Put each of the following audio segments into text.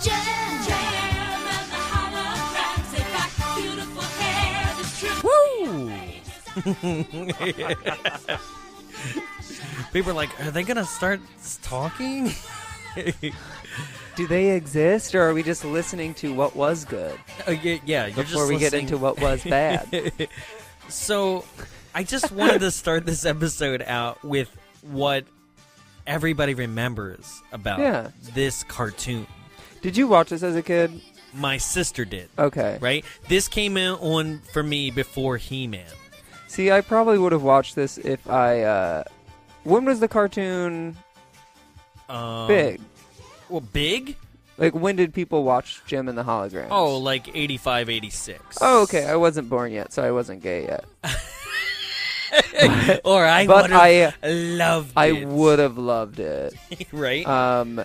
Jam and the holograms, they got beautiful hair, that's true. Woo! People are like, are they going to start talking? Do they exist, or are we just listening to what was good? Yeah, you're before we get into what was bad. So, I just wanted to start this episode out with what everybody remembers about this cartoon. Did you watch this as a kid? My sister did. Okay. Right? This came in on for me before He-Man. See, I probably would have watched this if I... when was the cartoon big? Well, big? Like, when did people watch Jem and the Holograms? Oh, like 85, 86. Oh, okay. I wasn't born yet, so I wasn't gay yet. Or I would have loved it. I would have loved it. Right? I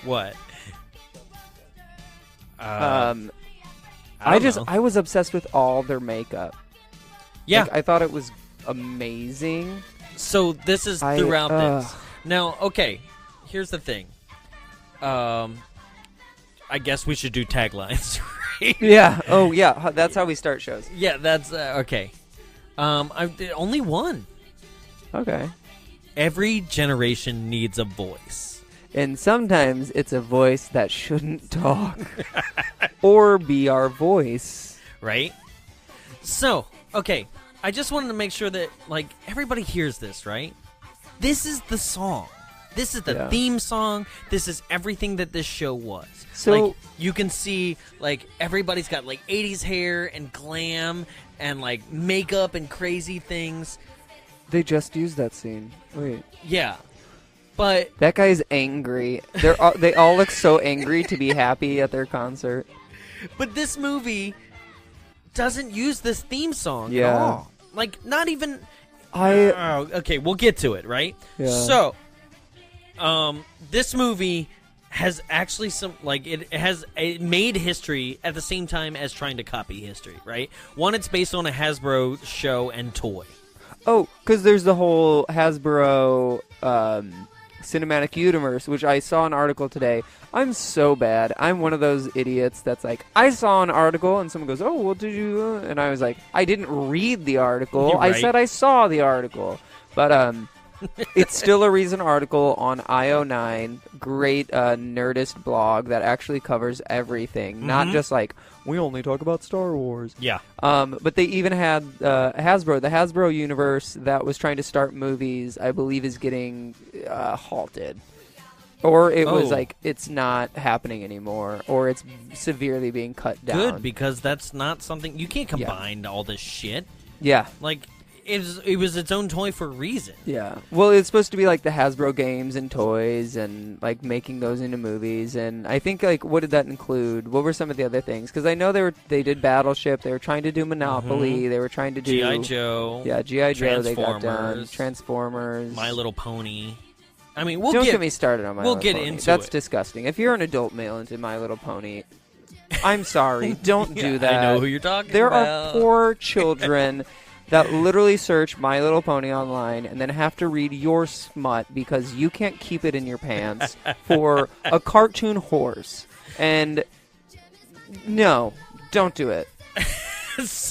What? was obsessed with all their makeup. Yeah. Like, I thought it was amazing. So this is throughout this. Now, okay, here's the thing. I guess we should do taglines, right? Yeah. Oh, yeah. That's how we start shows. Yeah, that's okay. Only one. Okay. Every generation needs a voice. And sometimes it's a voice that shouldn't talk or be our voice. Right? So, okay, I just wanted to make sure that, like, everybody hears this, right? This is the song. This is the theme song. This is everything that this show was. So, like, you can see, like, everybody's got, like, 80s hair and glam and, like, makeup and crazy things. They just used that scene. Wait. Yeah. But that guy's angry. They all look so angry to be happy at their concert. But this movie doesn't use this theme song at all. Like, not even... okay, we'll get to it, right? Yeah. So, this movie has actually it made history at the same time as trying to copy history, right? One, it's based on a Hasbro show and toy. Oh, because there's the whole Hasbro cinematic universe, which I saw an article today. I'm so bad. I'm one of those idiots that's like, I saw an article, and someone goes, oh, well, did you? And I was like, I didn't read the article. Right. I said I saw the article. But it's still a recent article on IO9, great Nerdist blog that actually covers everything, not just like, we only talk about Star Wars. Yeah. But they even had Hasbro. The Hasbro universe that was trying to start movies, I believe, is getting halted. Or it was like, it's not happening anymore, or it's severely being cut down. Good, because that's not something... You can't combine all this shit. Yeah. Like... It was its own toy for a reason. Yeah. Well, it's supposed to be like the Hasbro games and toys and like making those into movies. And I think like what did that include? What were some of the other things? Because I know they did Battleship. They were trying to do Monopoly. They were trying to do G.I. Joe. Yeah, G.I. Joe. They got done. Transformers. My Little Pony. I mean, don't get me started on My Little Pony. We'll get into That's it. disgusting. If you're an adult male into My Little Pony, I'm sorry. Don't do that. I know who you're talking there about. There are poor children that literally search My Little Pony online and then have to read your smut because you can't keep it in your pants for a cartoon horse. And no, don't do it.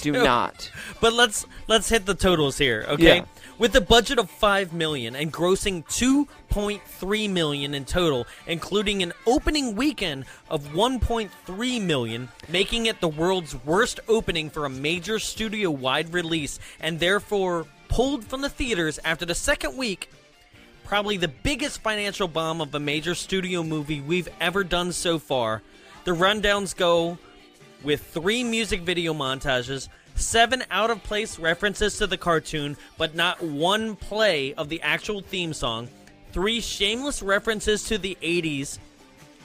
Do not. But let's hit the totals here, okay? Yeah. With a budget of $5 million and grossing $2.3 million in total, including an opening weekend of $1.3 million, making it the world's worst opening for a major studio-wide release, and therefore pulled from the theaters after the second week. Probably the biggest financial bomb of a major studio movie we've ever done so far. The rundowns go with 3 music video montages, 7 out-of-place references to the cartoon, but not one play of the actual theme song, 3 shameless references to the 80s,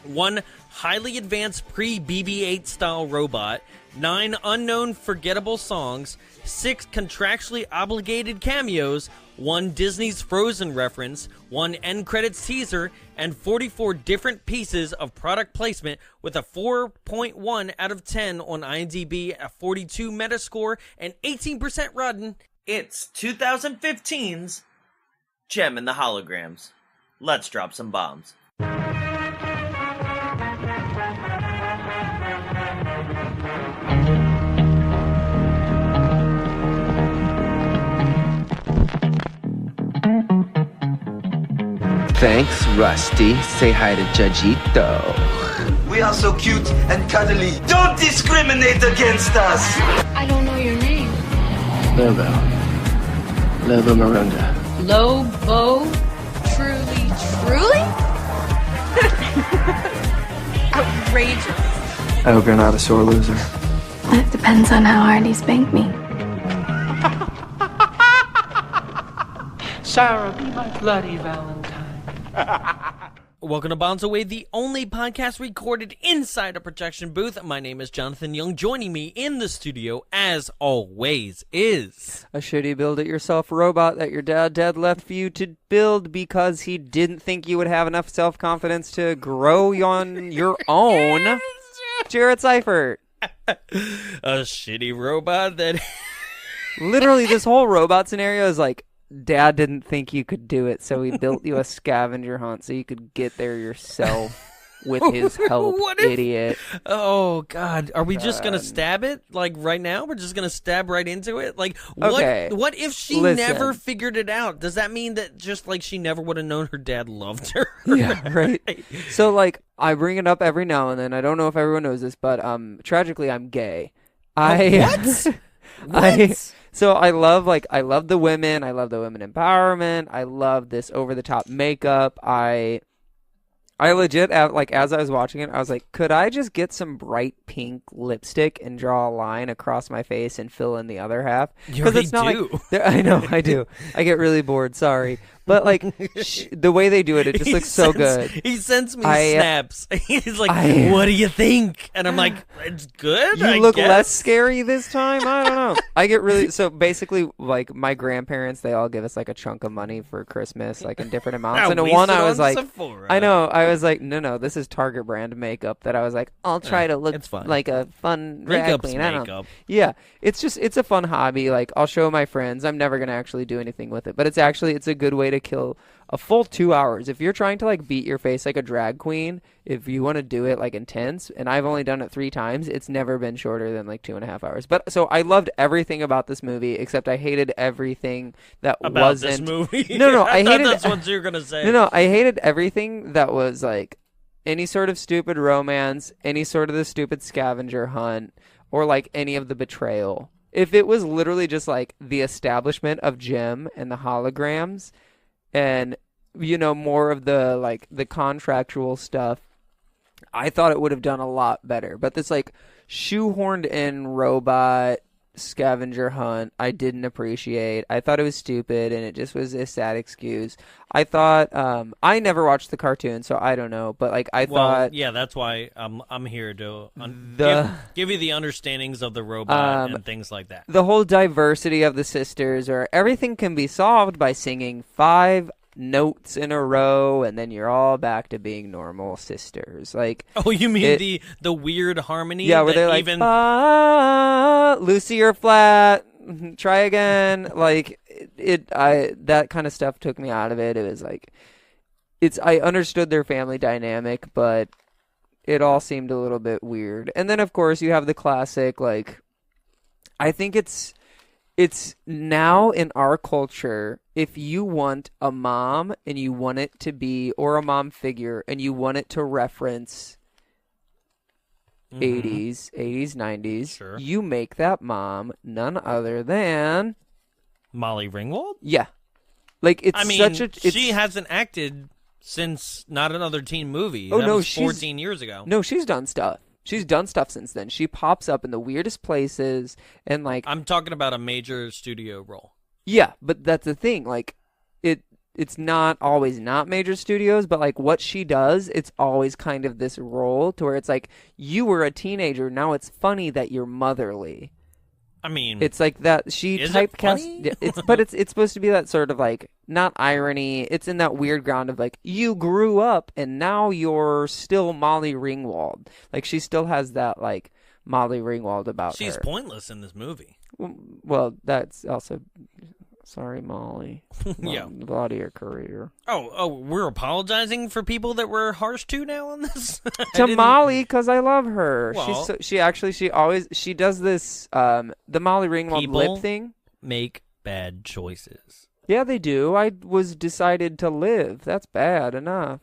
1 highly advanced pre-BB-8 style robot, 9 unknown forgettable songs, 6 contractually obligated cameos, 1 Disney's Frozen reference, 1 end credits teaser, and 44 different pieces of product placement with a 4.1 out of 10 on IMDb, a 42 Metascore, and 18% Rotten. It's 2015's Jem and the Holograms. Let's drop some bombs. Thanks, Rusty. Say hi to Judgito. We are so cute and cuddly. Don't discriminate against us. I don't know your name. Lobo. Lobo Miranda. Lobo? Truly? Outrageous. I hope you're not a sore loser. It depends on how hard he spanked me. Sarah, be my bloody Valentine. Welcome to Bonds Away, the only podcast recorded inside a projection booth. My name is Jonathan Young. Joining me in the studio, as always, is... a shitty build-it-yourself robot that your dad left for you to build because he didn't think you would have enough self-confidence to grow on your own. Jarrett Seifert. A shitty robot that... Literally, this whole robot scenario is like, Dad didn't think you could do it, so he built you a scavenger hunt so you could get there yourself with his help, idiot. Oh, God. Are we just going to stab it? Like, right now? We're just going to stab right into it? Like, what if she never figured it out? Does that mean that just, like, she never would have known her dad loved her? Yeah, right. So, like, I bring it up every now and then. I don't know if everyone knows this, but tragically, I'm gay. What? What? So I love the women. I love the women empowerment. I love this over the top makeup. I legit, like, as I was watching it, I was like, could I just get some bright pink lipstick and draw a line across my face and fill in the other half? You already do. I know, I do. I get really bored. Sorry. But, like, the way they do it, it just looks so good. He sends me snaps. He's like, what do you think? And I'm like, it's good, You look less scary this time? I don't know. I get really... So, basically, like, my grandparents, they all give us, like, a chunk of money for Christmas, like, in different amounts. And one, I was like... Sephora. I know. I was like, no, this is Target brand makeup that I was like, I'll try to look like a fun drag queen. I don't know. Yeah. It's a fun hobby. Like, I'll show my friends. I'm never going to actually do anything with it. But it's a good way to kill a full 2 hours. If you're trying to, like, beat your face like a drag queen, if you want to do it, like, intense, and I've only done it 3 times, it's never been shorter than, like, 2.5 hours. But so I loved everything about this movie, except I hated everything that wasn't... this movie? No, I hated... That's what you're going to say. No, I hated everything that was, like, any sort of stupid romance, any sort of the stupid scavenger hunt, or, like, any of the betrayal. If it was literally just, like, the establishment of Jim and the holograms and, you know, more of the, like, the contractual stuff, I thought it would have done a lot better. But this, like, shoehorned in robot scavenger hunt, I didn't appreciate. I thought it was stupid, and it just was a sad excuse. I thought, I never watched the cartoon, so I don't know, but, like, I thought... yeah, that's why I'm here to give you the understandings of the robot and things like that. The whole diversity of the sisters, or everything can be solved by singing 5 notes in a row, and then you're all back to being normal sisters. Like, oh, you mean the weird harmony? Yeah, where they're like, Lucy, you're flat. Try again. Like, that kind of stuff took me out of it. It was like, I understood their family dynamic, but it all seemed a little bit weird. And then, of course, you have the classic, like, I think it's now in our culture, if you want a mom and you want it to be, or a mom figure, and you want it to reference 80s, 90s, sure, you make that mom none other than... Molly Ringwald? Yeah. Like, she hasn't acted since Not Another Teen Movie. Oh, that no, was 14 years ago. No, she's done stuff. She's done stuff since then. She pops up in the weirdest places, and, like... I'm talking about a major studio role. Yeah, but that's the thing. Like, it's not always not major studios, but, like, what she does, it's always kind of this role to where it's like, you were a teenager, now it's funny that you're motherly. I mean... It's like that, she typecast... But it's supposed to be that sort of, like, not irony, it's in that weird ground of, like, you grew up, and now you're still Molly Ringwald. Like, she still has that, like, Molly Ringwald about her. She's pointless in this movie. Well, that's also... Sorry, Molly. Yeah. Body your career. Oh, we're apologizing for people that we're harsh to now on this? To Molly, because I love her. Well, she does this, the Molly Ringwald lip thing. Make bad choices. Yeah, they do. I was decided to live. That's bad enough.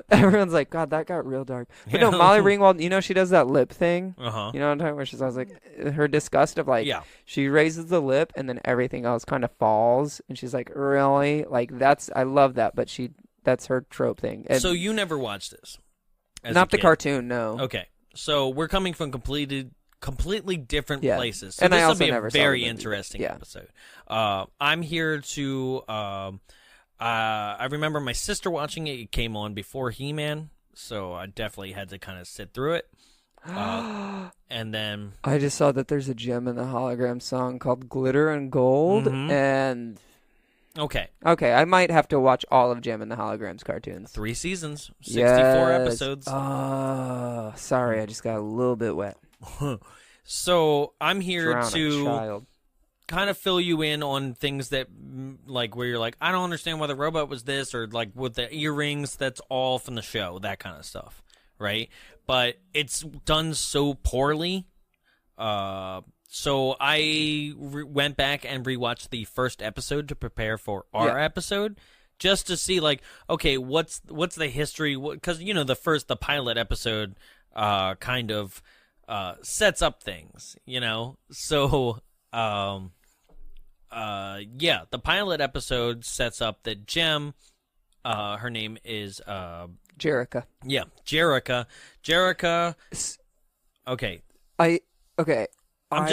Everyone's like, God, that got real dark. But no, Molly Ringwald, you know, she does that lip thing. Uh-huh. You know what I'm talking about? Where she's always like, her disgust of like, she raises the lip and then everything else kind of falls. And she's like, really? Like, I love that. But that's her trope thing. And so you never watched this? Not the cartoon, no. Okay. So we're coming from completely different places. So and this I will also be never a saw very the movie. interesting episode. I'm here to... I remember my sister watching it. It came on before He-Man, so I definitely had to kind of sit through it. And then... I just saw that there's a Gem in the Hologram song called Glitter and Gold, and... Okay, I might have to watch all of Gem and the Holograms cartoons. 3 seasons, 64 episodes. Oh, sorry, I just got a little bit wet. So I'm here Drown a to child. kind of fill you in on things that, like, where you're like, I don't understand why the robot was this, or like with the earrings, that's all from the show, that kind of stuff, right? But it's done so poorly. So I went back and rewatched the first episode to prepare for our episode, just to see, like, okay, what's the history? Because you know, the pilot episode kind of sets up things, you know. So the pilot episode sets up that Gem, her name is Jerrica. Yeah, Jerrica. Okay. I'm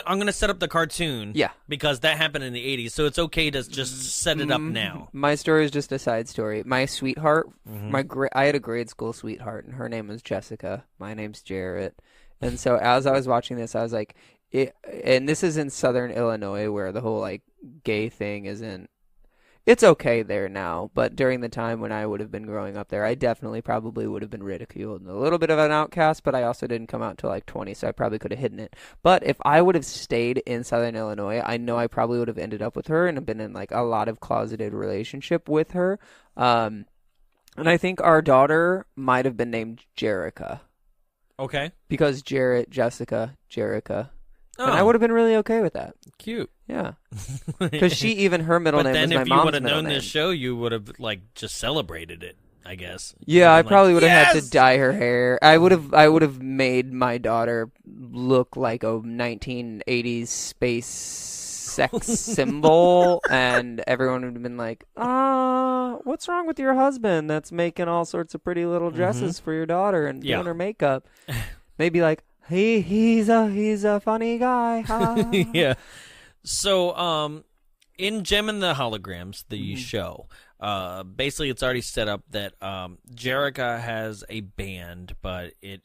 gonna set up the cartoon. Yeah. Because that happened in the 80s, so it's okay to just set it up now. My story is just a side story. My sweetheart, I had a grade school sweetheart, and her name was Jessica. My name's Jarrett. And so as I was watching this, I was like, and this is in Southern Illinois, where the whole like gay thing isn't. It's okay there now, but during the time when I would have been growing up there, I definitely probably would have been ridiculed and a little bit of an outcast, but I also didn't come out till like 20, so I probably could have hidden it. But if I would have stayed in Southern Illinois, I know I probably would have ended up with her and have been in like a lot of closeted relationship with her. And I think our daughter might have been named Jerrica. Okay. Because Jarrett, Jessica, Jerrica. Oh. And I would have been really okay with that. Cute. Yeah. Because her middle name was my mom's middle name. But then if you would have known this show, you would have, like, just celebrated it, I guess. Yeah, I probably would have had to dye her hair. I would have made my daughter look like a 1980s space sex symbol, and everyone would have been like, what's wrong with your husband that's making all sorts of pretty little dresses for your daughter and doing her makeup? Maybe like, he's a funny guy. Yeah. So, in Gem and the Holograms, the show, basically it's already set up that Jerrica has a band, but it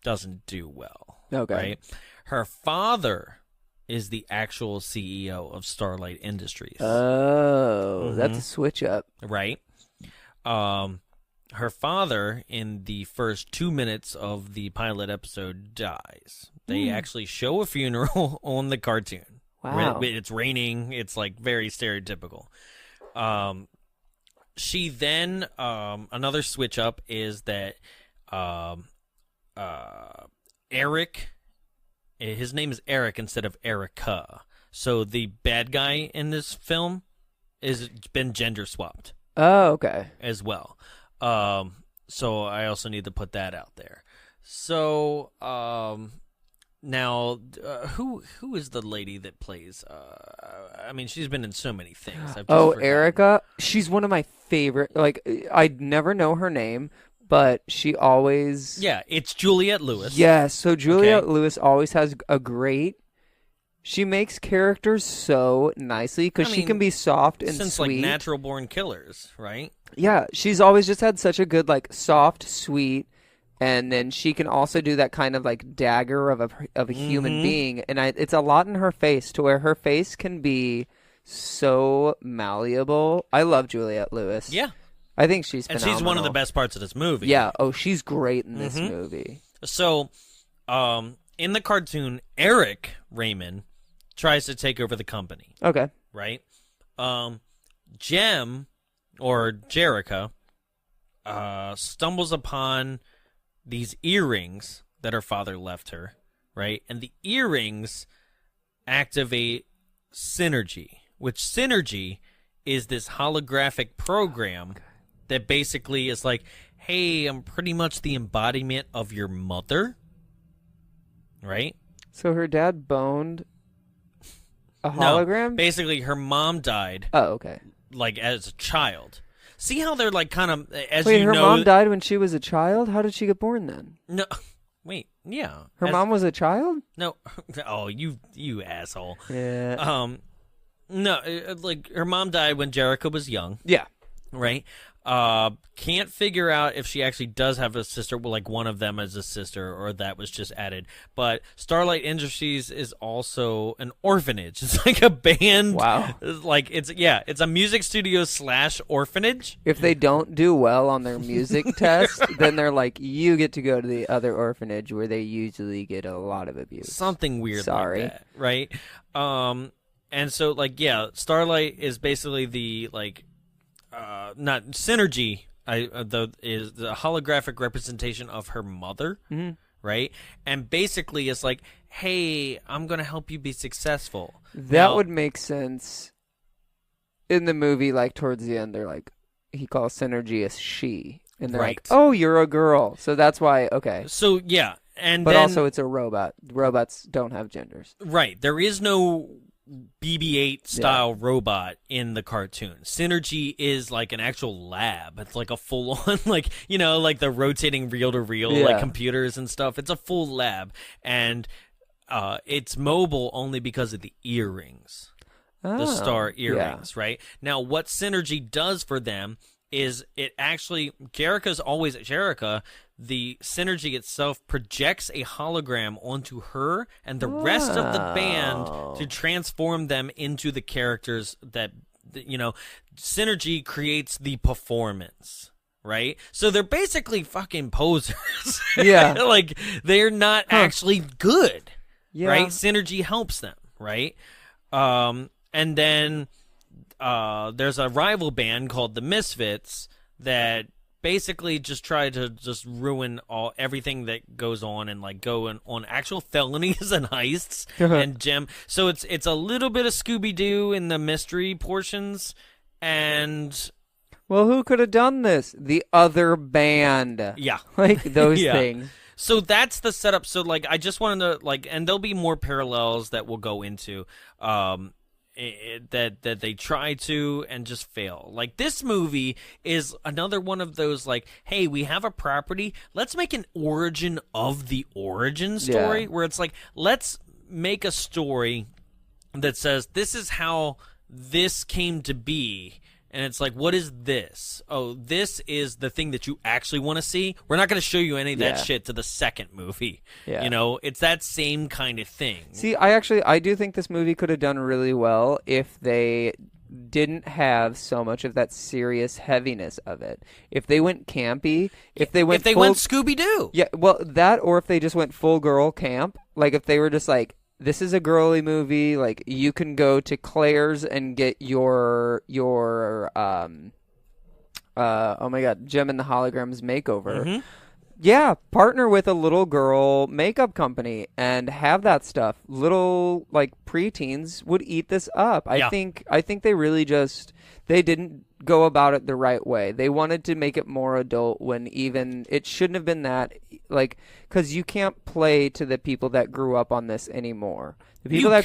doesn't do well. Okay. Right? Her father is the actual CEO of Starlight Industries. Oh, that's a switch up. Right? Her father, in the first 2 minutes of the pilot episode, dies. They actually show a funeral on the cartoon. Wow. It's raining. It's like very stereotypical. She then, another switch up is that Eric, his name is Eric instead of Erica. So the bad guy in this film is been gender swapped. Oh, okay. As well. So I also need to put that out there. So, now, who is the lady that plays? I mean, she's been in so many things. I've just forgotten. Erica. She's one of my favorite. Like, I never know her name, but she always. Yeah, it's Juliette Lewis. Yes. So Juliette Lewis always has a great. She makes characters so nicely because she can be soft and since sweet. Like Natural Born Killers, right? Yeah, she's always just had such a good like soft, sweet. And then she can also do that kind of like dagger of a human being, and it's a lot in her face to where her face can be so malleable. I love Juliette Lewis. Yeah, I think she's phenomenal. And she's one of the best parts of this movie. Yeah. Oh, she's great in this movie. So, in the cartoon, Eric Raymond tries to take over the company. Okay. Right. Gem or Jerrica stumbles upon these earrings that her father left her, right? And the earrings activate synergy, which Synergy is this holographic program that basically is like, hey, I'm pretty much the embodiment of your mother, right? So her dad boned a hologram? No, basically her mom died. Oh, okay. Like as a child. See how they're like kind of as Wait, you her know. mom died when she was a child? How did she get born then? No, wait, yeah. Her mom was a child? No, oh, you asshole. Yeah. No, like her mom died when Jericho was young. Yeah. Right. Can't figure out if she actually does have a sister. Well, like one of them is a sister, or that was just added. But Starlight Industries is also an orphanage. It's like a band. Wow. Like it's a music studio / orphanage. If they don't do well on their music test, then they're like, you get to go to the other orphanage where they usually get a lot of abuse. Something weird Sorry. like that, right? And so like Starlight is basically the like not Synergy. Is the holographic representation of her mother, right? And basically, it's like, hey, I'm gonna help you be successful. That would make sense in the movie. Like towards the end, they're like, he calls Synergy a she, and they're like, oh, you're a girl, so that's why. Okay. So yeah, but then, also it's a robot. Robots don't have genders. Right. There is no BB-8 style robot in the cartoon. Synergy is like an actual lab. It's like a full-on, like, you know, like the rotating reel-to-reel like computers and stuff. It's a full lab, and it's mobile only because of the earrings, the star earrings, right? Now, what Synergy does for them is it actually, Jerrica, the Synergy itself projects a hologram onto her and the rest of the band to transform them into the characters that, you know, Synergy creates the performance, right? So they're basically fucking posers. Yeah. Like, they're not actually good, right? Yeah. Synergy helps them, right? And then there's a rival band called the Misfits that basically just try to just ruin everything that goes on and like go on actual felonies and heists and gem. So it's a little bit of Scooby-Doo in the mystery portions, and well, who could have done this? The other band. Yeah. Like those things. So that's the setup. So like I just wanted to like, and there'll be more parallels that we'll go into that they try to and just fail. Like this movie is another one of those like, hey, we have a property, let's make an origin of the origin story, where it's like, let's make a story that says this is how this came to be. And it's like, what is this? Oh, this is the thing that you actually want to see. We're not going to show you any of that shit to the second movie. Yeah. You know, it's that same kind of thing. See, I do think this movie could have done really well if they didn't have so much of that serious heaviness of it. If they went campy, if they went Scooby-Doo. Yeah, well, that, or if they just went full girl camp. Like if they were just like, this is a girly movie. Like you can go to Claire's and get your oh my god, Gem and the Holograms makeover. Mm-hmm. Yeah, partner with a little girl makeup company and have that stuff. Little like preteens would eat this up. I think they really they didn't go about it the right way. They wanted to make it more adult when even it shouldn't have been that, like, because you can't play to the people that grew up on this anymore. The people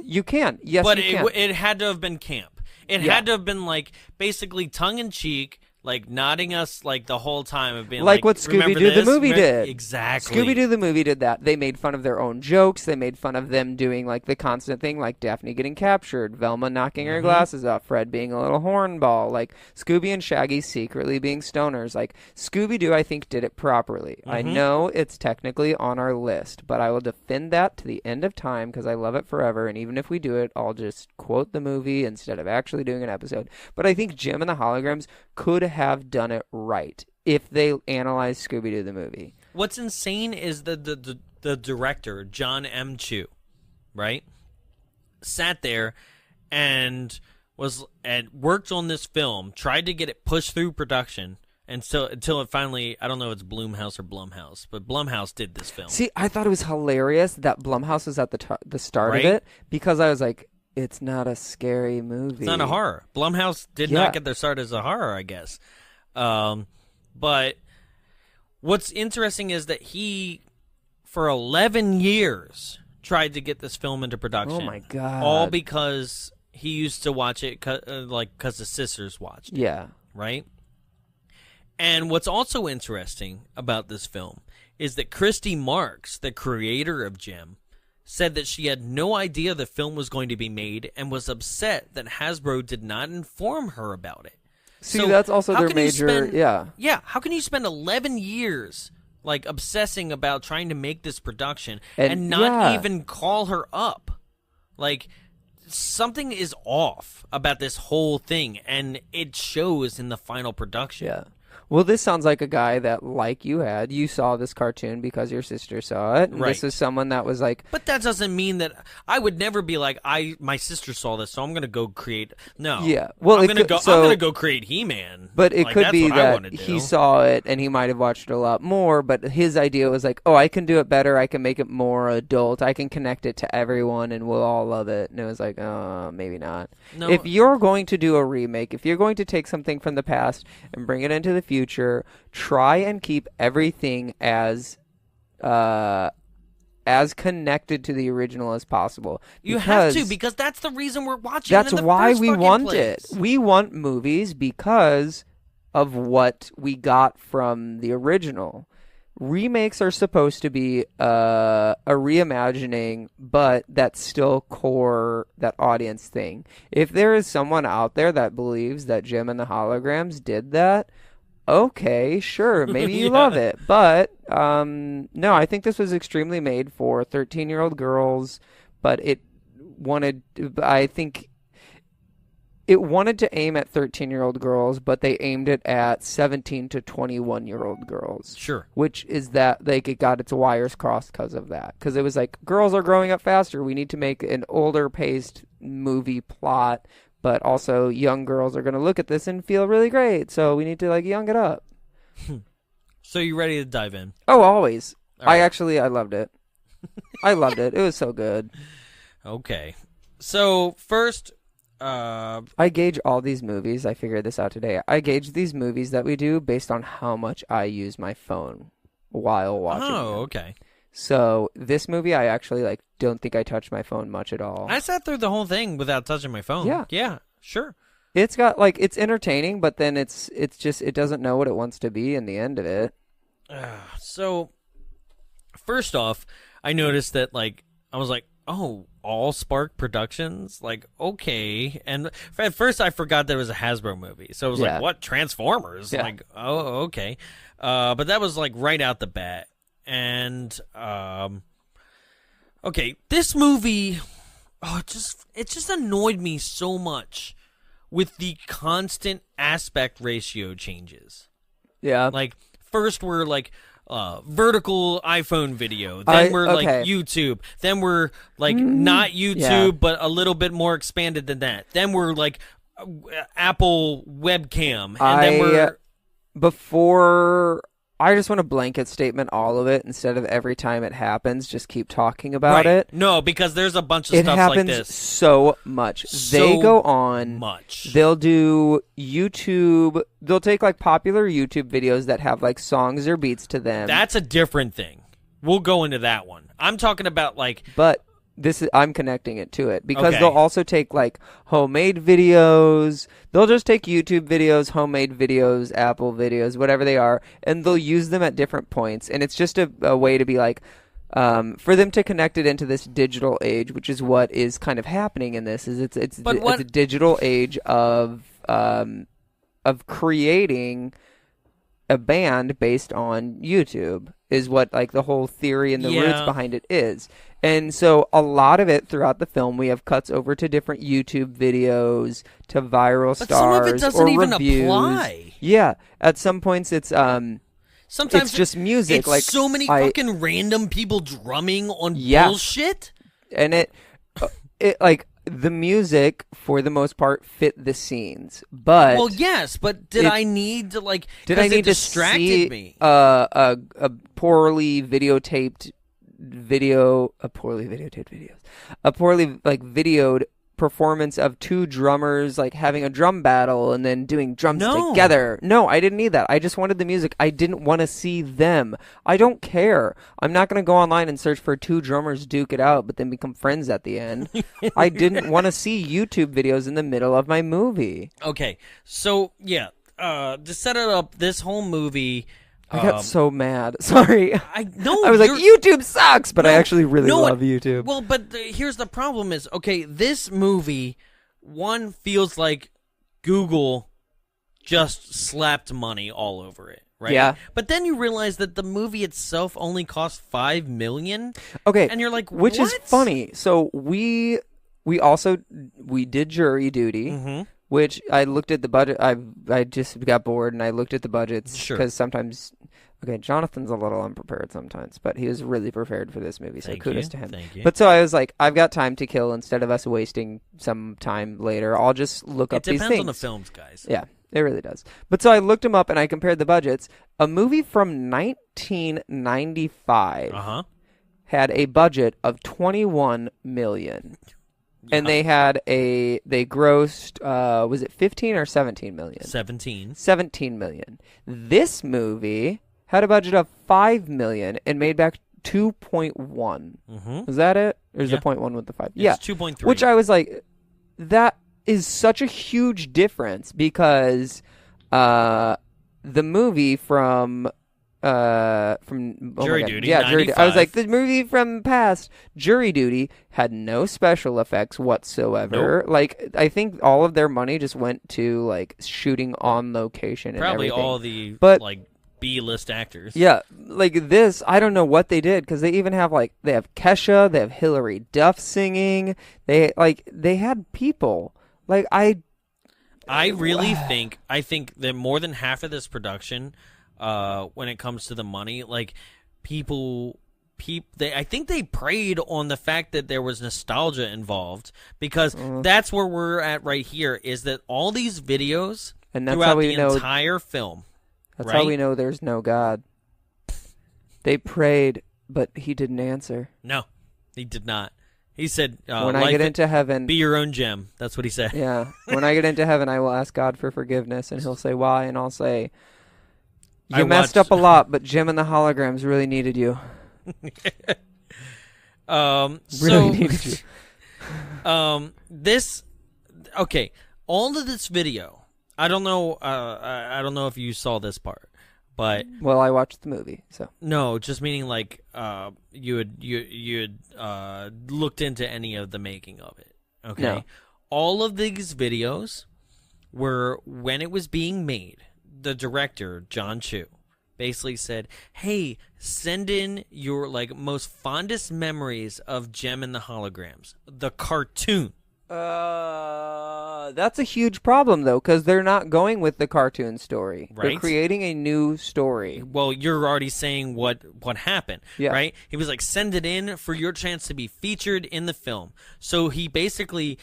you can. Yes, but you can. It had to have been camp. It had to have been like basically tongue in cheek. Like nodding us like the whole time of being like what Scooby-Doo the movie did. Exactly. Scooby-Doo the movie did that. They made fun of their own jokes. They made fun of them doing like the constant thing, like Daphne getting captured, Velma knocking her glasses off, Fred being a little hornball, like Scooby and Shaggy secretly being stoners. Like Scooby-Doo, I think, did it properly. I know it's technically on our list, but I will defend that to the end of time because I love it forever. And even if we do it, I'll just quote the movie instead of actually doing an episode. But I think Jim and the Holograms could have done it right if they analyzed Scooby-Doo the movie. What's insane is the director, John M. Chu, right? Sat there and worked on this film, tried to get it pushed through production, and so until it finally, I don't know if it's Blumhouse or Blumhouse, but Blumhouse did this film. See, I thought it was hilarious that Blumhouse was at the start of it, because I was like, It's not a scary movie. It's not a horror. Blumhouse did not get their start as a horror, I guess. But what's interesting is that he, for 11 years, tried to get this film into production. Oh, my God. All because he used to watch it because his sisters watched it. Yeah. Right? And what's also interesting about this film is that Christy Marks, the creator of Jem, said that she had no idea the film was going to be made and was upset that Hasbro did not inform her about it. See, So that's also how their can you major... spend- yeah. Yeah, how can you spend 11 years like obsessing about trying to make this production And- and not yeah. even call her up? Like, something is off about this whole thing, and it shows in the final production. Yeah. Well, this sounds like a guy that, like you saw this cartoon because your sister saw it. And Right. This is someone that was like, But that doesn't mean that I would never be like, my sister saw this, so I'm gonna go create. No, Yeah. Well, I'm it gonna could- go. so- I'm gonna go create He-Man. but it Like, could that's be what I that wanna do. he saw it and he might have watched it a lot more, but his idea was like, oh, I can do it better. I can make it more adult. I can connect it to everyone and we'll all love it. And it was like, maybe not. No. If you're going to do a remake, if you're going to take something from the past and bring it into the future, try and keep everything as connected to the original as possible. You have to, because that's the reason we're watching. That's it in the why first we fucking want place. it. We want movies because of what we got from the original. Remakes are supposed to be a reimagining, but that's still core, that audience thing. If there is someone out there that believes that Jem and the Holograms did that, okay, sure, maybe you love it. But no, I think this was extremely made for 13-year-old girls, but I think it wanted to aim at 13-year-old girls, but they aimed it at 17 to 21-year-old girls. Sure. Which is that, like, it got its wires crossed because of that. Because it was like, girls are growing up faster. We need to make an older-paced movie plot, but also young girls are going to look at this and feel really great. So we need to, like, young it up. So you ready to dive in? Oh, always. All right. I loved it. I loved it. It was so good. Okay. So first, I gauge all these movies. I figured this out today. I gauge these movies that we do based on how much I use my phone while watching them. okay. So this movie, I actually don't think I touched my phone much at all. I sat through the whole thing without touching my phone. Yeah. Yeah. Sure. It's got it's entertaining, but then it's just, it doesn't know what it wants to be in the end of it. So, first off, I noticed that I was like, oh, All Spark Productions? Okay. And at first I forgot there was a Hasbro movie. So I was like, what? Transformers? Yeah. Oh, okay. But that was right out the bat. And, okay, this movie, it just annoyed me so much with the constant aspect ratio changes. Yeah. First we're vertical iPhone video, then we're YouTube, then we're not YouTube but a little bit more expanded than that, then we're Apple webcam, and then we're I just want a blanket statement, all of it, instead of every time it happens, just keep talking about it. No, because there's a bunch of It stuff happens like this. so much. They go on. They'll do YouTube. They'll take popular YouTube videos that have songs or beats to them. That's a different thing. We'll go into that one. I'm talking about But I'm connecting it to it because Okay. they'll also take homemade videos. They'll just take YouTube videos, homemade videos, Apple videos, whatever they are, and they'll use them at different points. And it's just a way to be for them to connect it into this digital age, which is what is kind of happening in this. Is it's a digital age of creating a band based on YouTube is what the whole theory and the roots behind it is. And so a lot of it throughout the film, we have cuts over to different YouTube videos, to viral stars, some of it doesn't or even reviews. apply. Yeah, at some points it's sometimes it's just music. It's so many fucking random people drumming on bullshit. And it the music for the most part fit the scenes, but Well, yes, but did I need to did I need to distracted see me? a poorly videotaped videos, a poorly videoed performance of two drummers like having a drum battle and then doing drums No. together. No, I didn't need that. I just wanted the music. I didn't want to see them. I don't care. I'm not going to go online and search for two drummers duke it out but then become friends at the end. I didn't want to see YouTube videos in the middle of my movie. Okay, so yeah, to set it up, this whole movie. I got so mad. Sorry. I was like, YouTube sucks, but I actually really love YouTube. Well, but here's the problem is, okay, this movie, one, feels like Google just slapped money all over it, right? Yeah. But then you realize that the movie itself only cost $5 million. Okay. And you're like, which what? is funny. So we did jury duty. Mm-hmm. Which I looked at the budget. I just got bored and I looked at the budgets because sometimes, Jonathan's a little unprepared sometimes, but he was really prepared for this movie. So kudos to him. Thank you. But so I was like, I've got time to kill instead of us wasting some time later. I'll just look up these things. It depends on the films, guys. Yeah, it really does. But so I looked them up and I compared the budgets. A movie from 1995 had a budget of $21 million. And they grossed, was it 15 or 17 million? 17. 17 million. This movie had a budget of 5 million and made back 2.1. Mm-hmm. Is that it? Or is the 0.1 with the 5? It's 2.3. Which I was like, that is such a huge difference because the movie from Jury Duty, yeah, Jury Duty. I was 95. like, the movie from past, Jury Duty, had no special effects whatsoever. Nope. Like, I think all of their money just went to like shooting on location. Probably and everything. all the like B-list actors. Yeah, like this, I don't know what they did because they even have they have Kesha, they have Hilary Duff singing. They had people. Like I really think that more than half of this production. When it comes to the money, like I think they preyed on the fact that there was nostalgia involved because that's where we're at right here. Is that all these videos and that's throughout how we the know, entire film? That's right? how we know there's no God. They prayed, but he didn't answer. No, he did not. He said, "When I get into heaven, be your own gem." That's what he said. Yeah. When I get into heaven, I will ask God for forgiveness, and He'll say, "Why?" And I'll say, "You messed up a lot, but Jim and the Holograms really needed you." Really needed you. All of this video. I don't know. I don't know if you saw this part, but well, I watched the movie, so no, just meaning like you had looked into any of the making of it. Okay, no. All of these videos were when it was being made. The director, John Chu, basically said, "Hey, send in your most fondest memories of Gem and the Holograms, the cartoon." That's a huge problem though, because they're not going with the cartoon story. Right. They're creating a new story. Well, you're already saying what happened, yeah. Right? He was like, "Send it in for your chance to be featured in the film." So he basically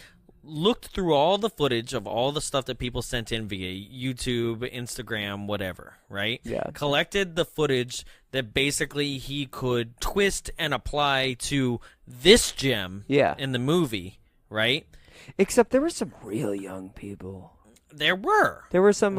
looked through all the footage of all the stuff that people sent in via YouTube, Instagram, whatever, right? Yeah. Collected the footage that basically he could twist and apply to this gem in the movie, right? Except there were some real young people. There were some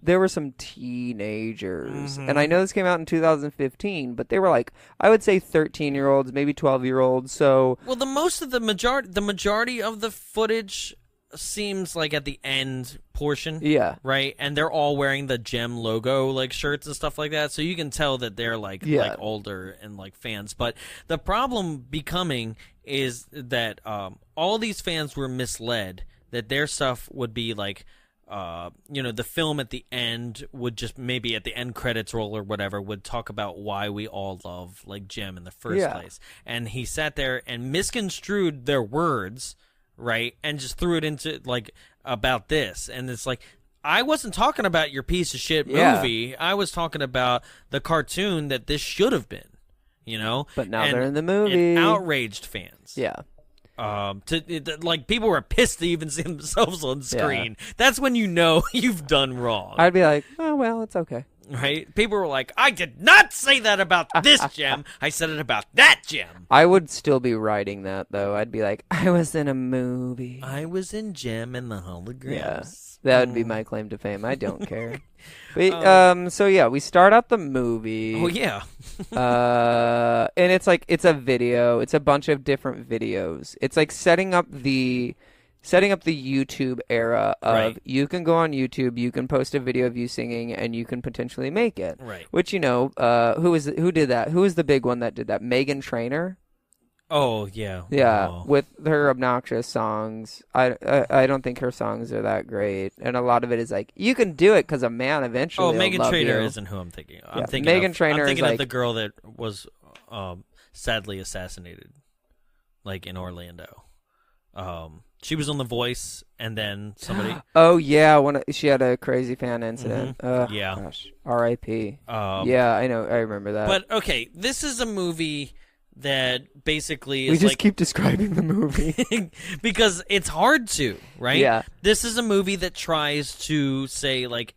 there were some teenagers. Mm-hmm. And I know this came out in 2015, but they were I would say 13-year-olds, maybe 12-year-olds. So well, the majority of the footage seems like at the end portion. Yeah. Right? And they're all wearing the Gem logo shirts and stuff like that. So you can tell that they're older and fans. But the problem becoming is that all these fans were misled that their stuff would be the film at the end would just maybe at the end credits roll or whatever would talk about why we all love Gem in the first place. And he sat there and misconstrued their words, right? And just threw it into about this. And it's I wasn't talking about your piece of shit movie. I was talking about the cartoon that this should have been, But now they're in the movie. It outraged fans. Yeah. People were pissed to even see themselves on screen. Yeah. That's when you've done wrong. I'd be like, oh well, it's okay. Right? People were like, I did not say that about this gem. I said it about that gem. I would still be writing that, though. I'd be like, I was in a movie. I was in Gem and the Holograms. Yeah, that would be my claim to fame. I don't care. But, so, yeah, we start out the movie. Oh, yeah. And it's like, it's a video. It's a bunch of different videos. It's like setting up the YouTube era of Right. you can go on YouTube, you can post a video of you singing, and you can potentially make it. Right. Which, who did that? Who was the big one that did that? Meghan Trainor? Oh, yeah. Yeah, Oh. with her obnoxious songs. I don't think her songs are that great, and a lot of it is like you can do it because a man eventually. Oh, will Megan love Trainor you. isn't who I'm thinking. Yeah, I'm thinking Meghan of, Trainor I'm is thinking like- of the girl that was sadly assassinated, like in Orlando. She was on The Voice, and then somebody. Oh yeah, she had a crazy fan incident. Yeah. Gosh, R.I.P. Um, Yeah, I know. I remember that. But okay, this is a movie that basically is we just like keep describing the movie. because it's hard to, right? Yeah. This is a movie that tries to say like,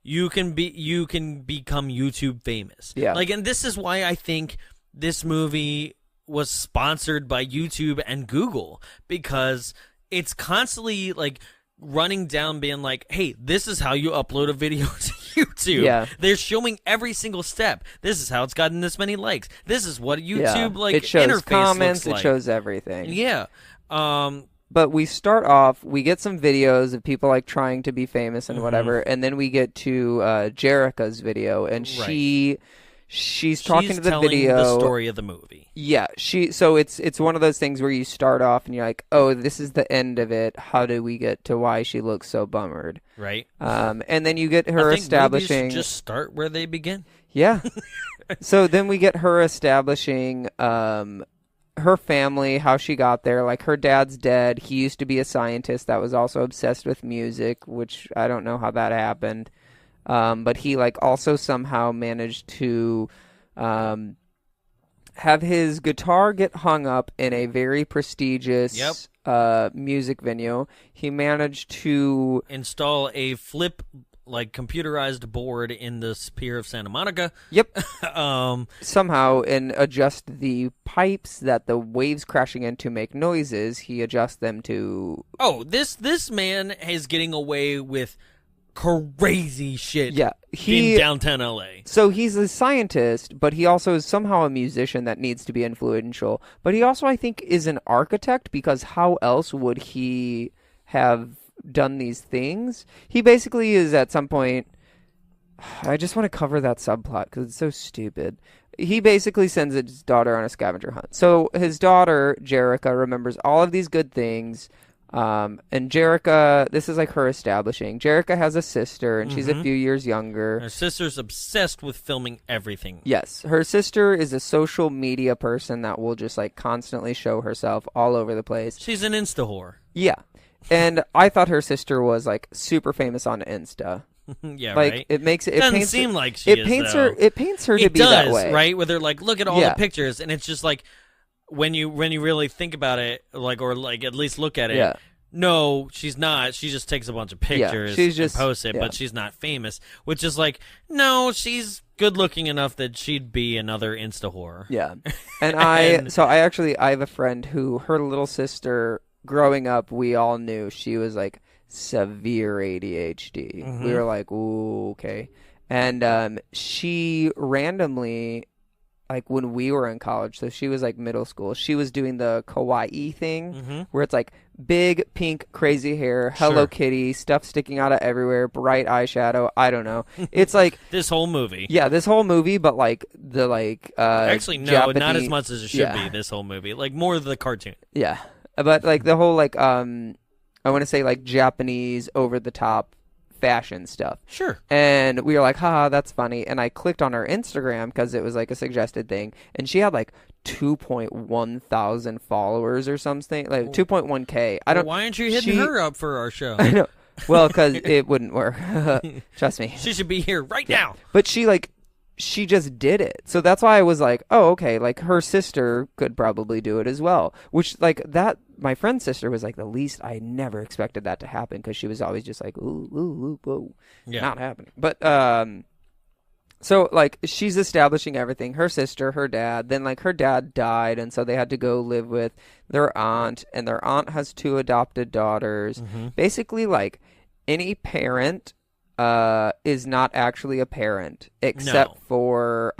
you can become YouTube famous. Yeah. Like, and this is why I think this movie was sponsored by YouTube and Google, because it's constantly like running down being like, hey, this is how you upload a video to YouTube. Yeah. They're showing every single step. This is how it's gotten this many likes. This is what YouTube like it shows interface comments. looks like. It shows everything. Yeah. But we start off. We get some videos of people like trying to be famous and whatever, and then we get to Jerrica's video, and Right. she's talking to the telling video. the story of the movie. Yeah, so it's one of those things where you start off and you're like, oh, this is the end of it. How do we get to why she looks so bummered? Right. And then you get her I think establishing. movies just start where they begin. Yeah. So then we get her establishing her family, how she got there. Like, her dad's dead. He used to be a scientist that was also obsessed with music, which I don't know how that happened. But he, like, also somehow managed to have his guitar get hung up in a very prestigious music venue. He managed to Install a flip, like, computerized board in the Pier of Santa Monica. Yep. Um, Somehow, and adjust the pipes that the waves crashing into make noises. He adjusts them to. oh, this man is getting away with crazy shit. Yeah, in downtown LA. So he's a scientist, but he also is somehow a musician that needs to be influential. But he also, I think, is an architect, because how else would he have done these things? He basically is at some point. I just want to cover that subplot because it's so stupid. He basically sends his daughter on a scavenger hunt. So his daughter, Jerrica, remembers all of these good things. And Jerrica, this is like her establishing. Jerrica has a sister, and she's a few years younger. Her sister's obsessed with filming everything. Yes, her sister is a social media person that will just like constantly show herself all over the place. She's an Insta whore. Yeah. And I thought her sister was like super famous on Insta. Yeah, Like right. it makes it. Doesn't paints seem her, like she it is, paints though. her. It paints her to It be does, that way, right? Where they're like, look at all Yeah. the pictures, and it's just like when you really think about it, like, or like at least look at it. Yeah. No, she's not. She just takes a bunch of pictures she's just- and posts it, yeah. but she's not famous. Which is like, no, she's good looking enough that she'd be another Insta whore. Yeah. And I have a friend who, her little sister, growing up, we all knew she was like severe ADHD. We were like, ooh, okay. And she randomly, like when we were in college, so she was like middle school, she was doing the kawaii thing where it's like big pink crazy hair, Hello Sure. Kitty, stuff sticking out of everywhere, bright eyeshadow. I don't know. It's like This whole movie. yeah, this whole movie, but like the Actually, no, not Japanese- as much as it should yeah. be, this whole movie. Like, more of the cartoon. Yeah, but like the whole like I want to say like Japanese over the top fashion stuff. Sure. And we were like, haha, that's funny. And I clicked on her Instagram because it was like a suggested thing, and she had like 2.1 thousand followers or something, like 2.1K. I don't. Why aren't you hitting she- her up for our show? I know. Well, because it wouldn't work. Trust me. She should be here right now. But she just did it. So that's why I was like, oh, okay, like her sister could probably do it as well. Which, like, that, my friend's sister was like the least, I never expected that to happen because she was always just like, ooh, ooh, ooh, whoa. Yeah. Not happening. But, So, like, she's establishing everything. Her sister, her dad. Then, like, her dad died, and so they had to go live with their aunt. And their aunt has 2 adopted daughters. Basically, like, any parent is not actually a parent, except for,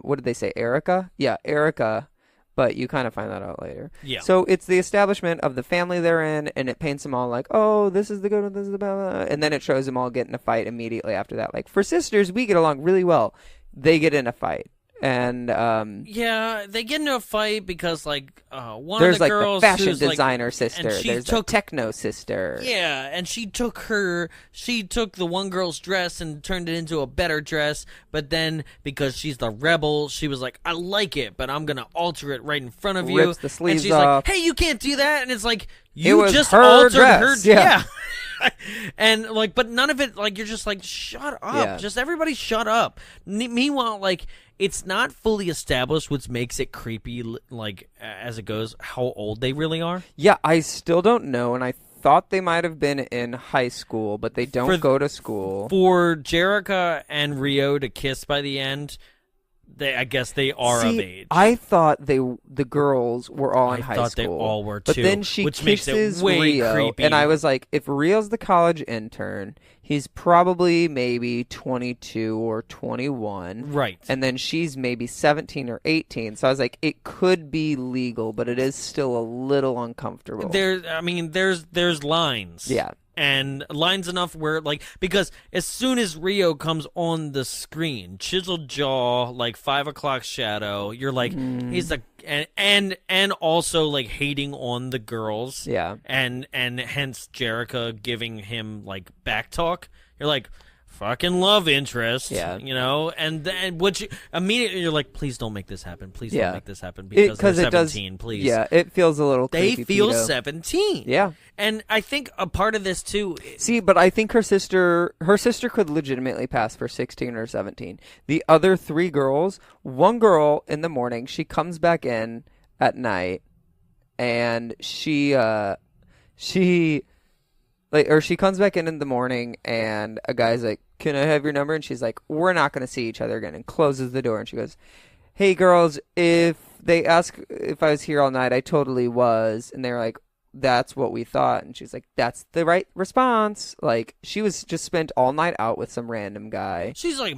what did they say, Erica? Yeah, Erica. But you kind of find that out later. Yeah. So it's the establishment of the family they're in, and it paints them all like, oh, this is the good one, this is the blah, blah. And then it shows them all get in a fight immediately after that. Like, for sisters, we get along really well. They get in a fight. And yeah, they get into a fight because one of there's the like girls the fashion who's, designer sister. and she There's took the techno sister. Yeah, and she took the one girl's dress and turned it into a better dress, but then because she's the rebel, she was like, I like it, but I'm gonna alter it right in front of you. Rips the sleeves and she's off. like, hey, you can't do that, and it's like, It you was just her altered dress. her Yeah. And like, but none of it, like, you're just like, shut up. Yeah. Just everybody shut up. Meanwhile, like, it's not fully established, which makes it creepy, like, as it goes, how old they really are. Yeah, I still don't know, and I thought they might have been in high school, but they don't go to school. For Jerrica and Rio to kiss by the end, I guess they are of age. I thought the girls were all in high school. I thought they all were, But too, then she which makes it kisses way Rio, creepy. and I was like, if Rio's the college intern, he's probably maybe 22 or 21. Right. And then she's maybe 17 or 18. So I was like, it could be legal, but it is still a little uncomfortable. There's lines. Yeah. And lines enough where, like, because as soon as Rio comes on the screen, chiseled jaw, like 5 o'clock shadow, you're like, he's like, and also like hating on the girls, Yeah. and hence Jerrica giving him like back talk. You're like, fucking love interest, Yeah. you know, and which immediately you're like, please don't make this happen, please Yeah. don't make this happen because they're it 17, does, please. Yeah, it feels a little They creepy. feel pedo. 17. Yeah. And I think a part of this too. See, but I think her sister could legitimately pass for 16 or 17. The other 3 girls, one girl in the morning, she comes back in at night, and she comes back in the morning, and a guy's like, can I have your number? And she's like, we're not going to see each other again, and closes the door. And she goes, hey, girls, if they ask if I was here all night, I totally was. And they're like, that's what we thought. And she's like, that's the right response. Like, she was just spent all night out with some random guy She's like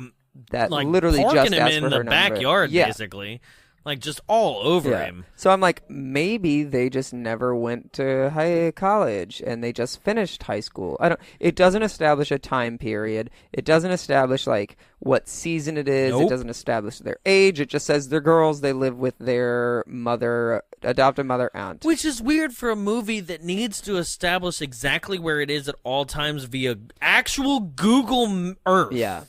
that like literally parking just him asked in for the her number. backyard, Yeah. basically, like just all over him. So I'm like, maybe they just never went to college and they just finished high school. It doesn't establish a time period. It doesn't establish like what season it is. Nope. It doesn't establish their age. It just says they're girls. They live with their adopted mother, aunt. Which is weird for a movie that needs to establish exactly where it is at all times via actual Google Earth. Yeah.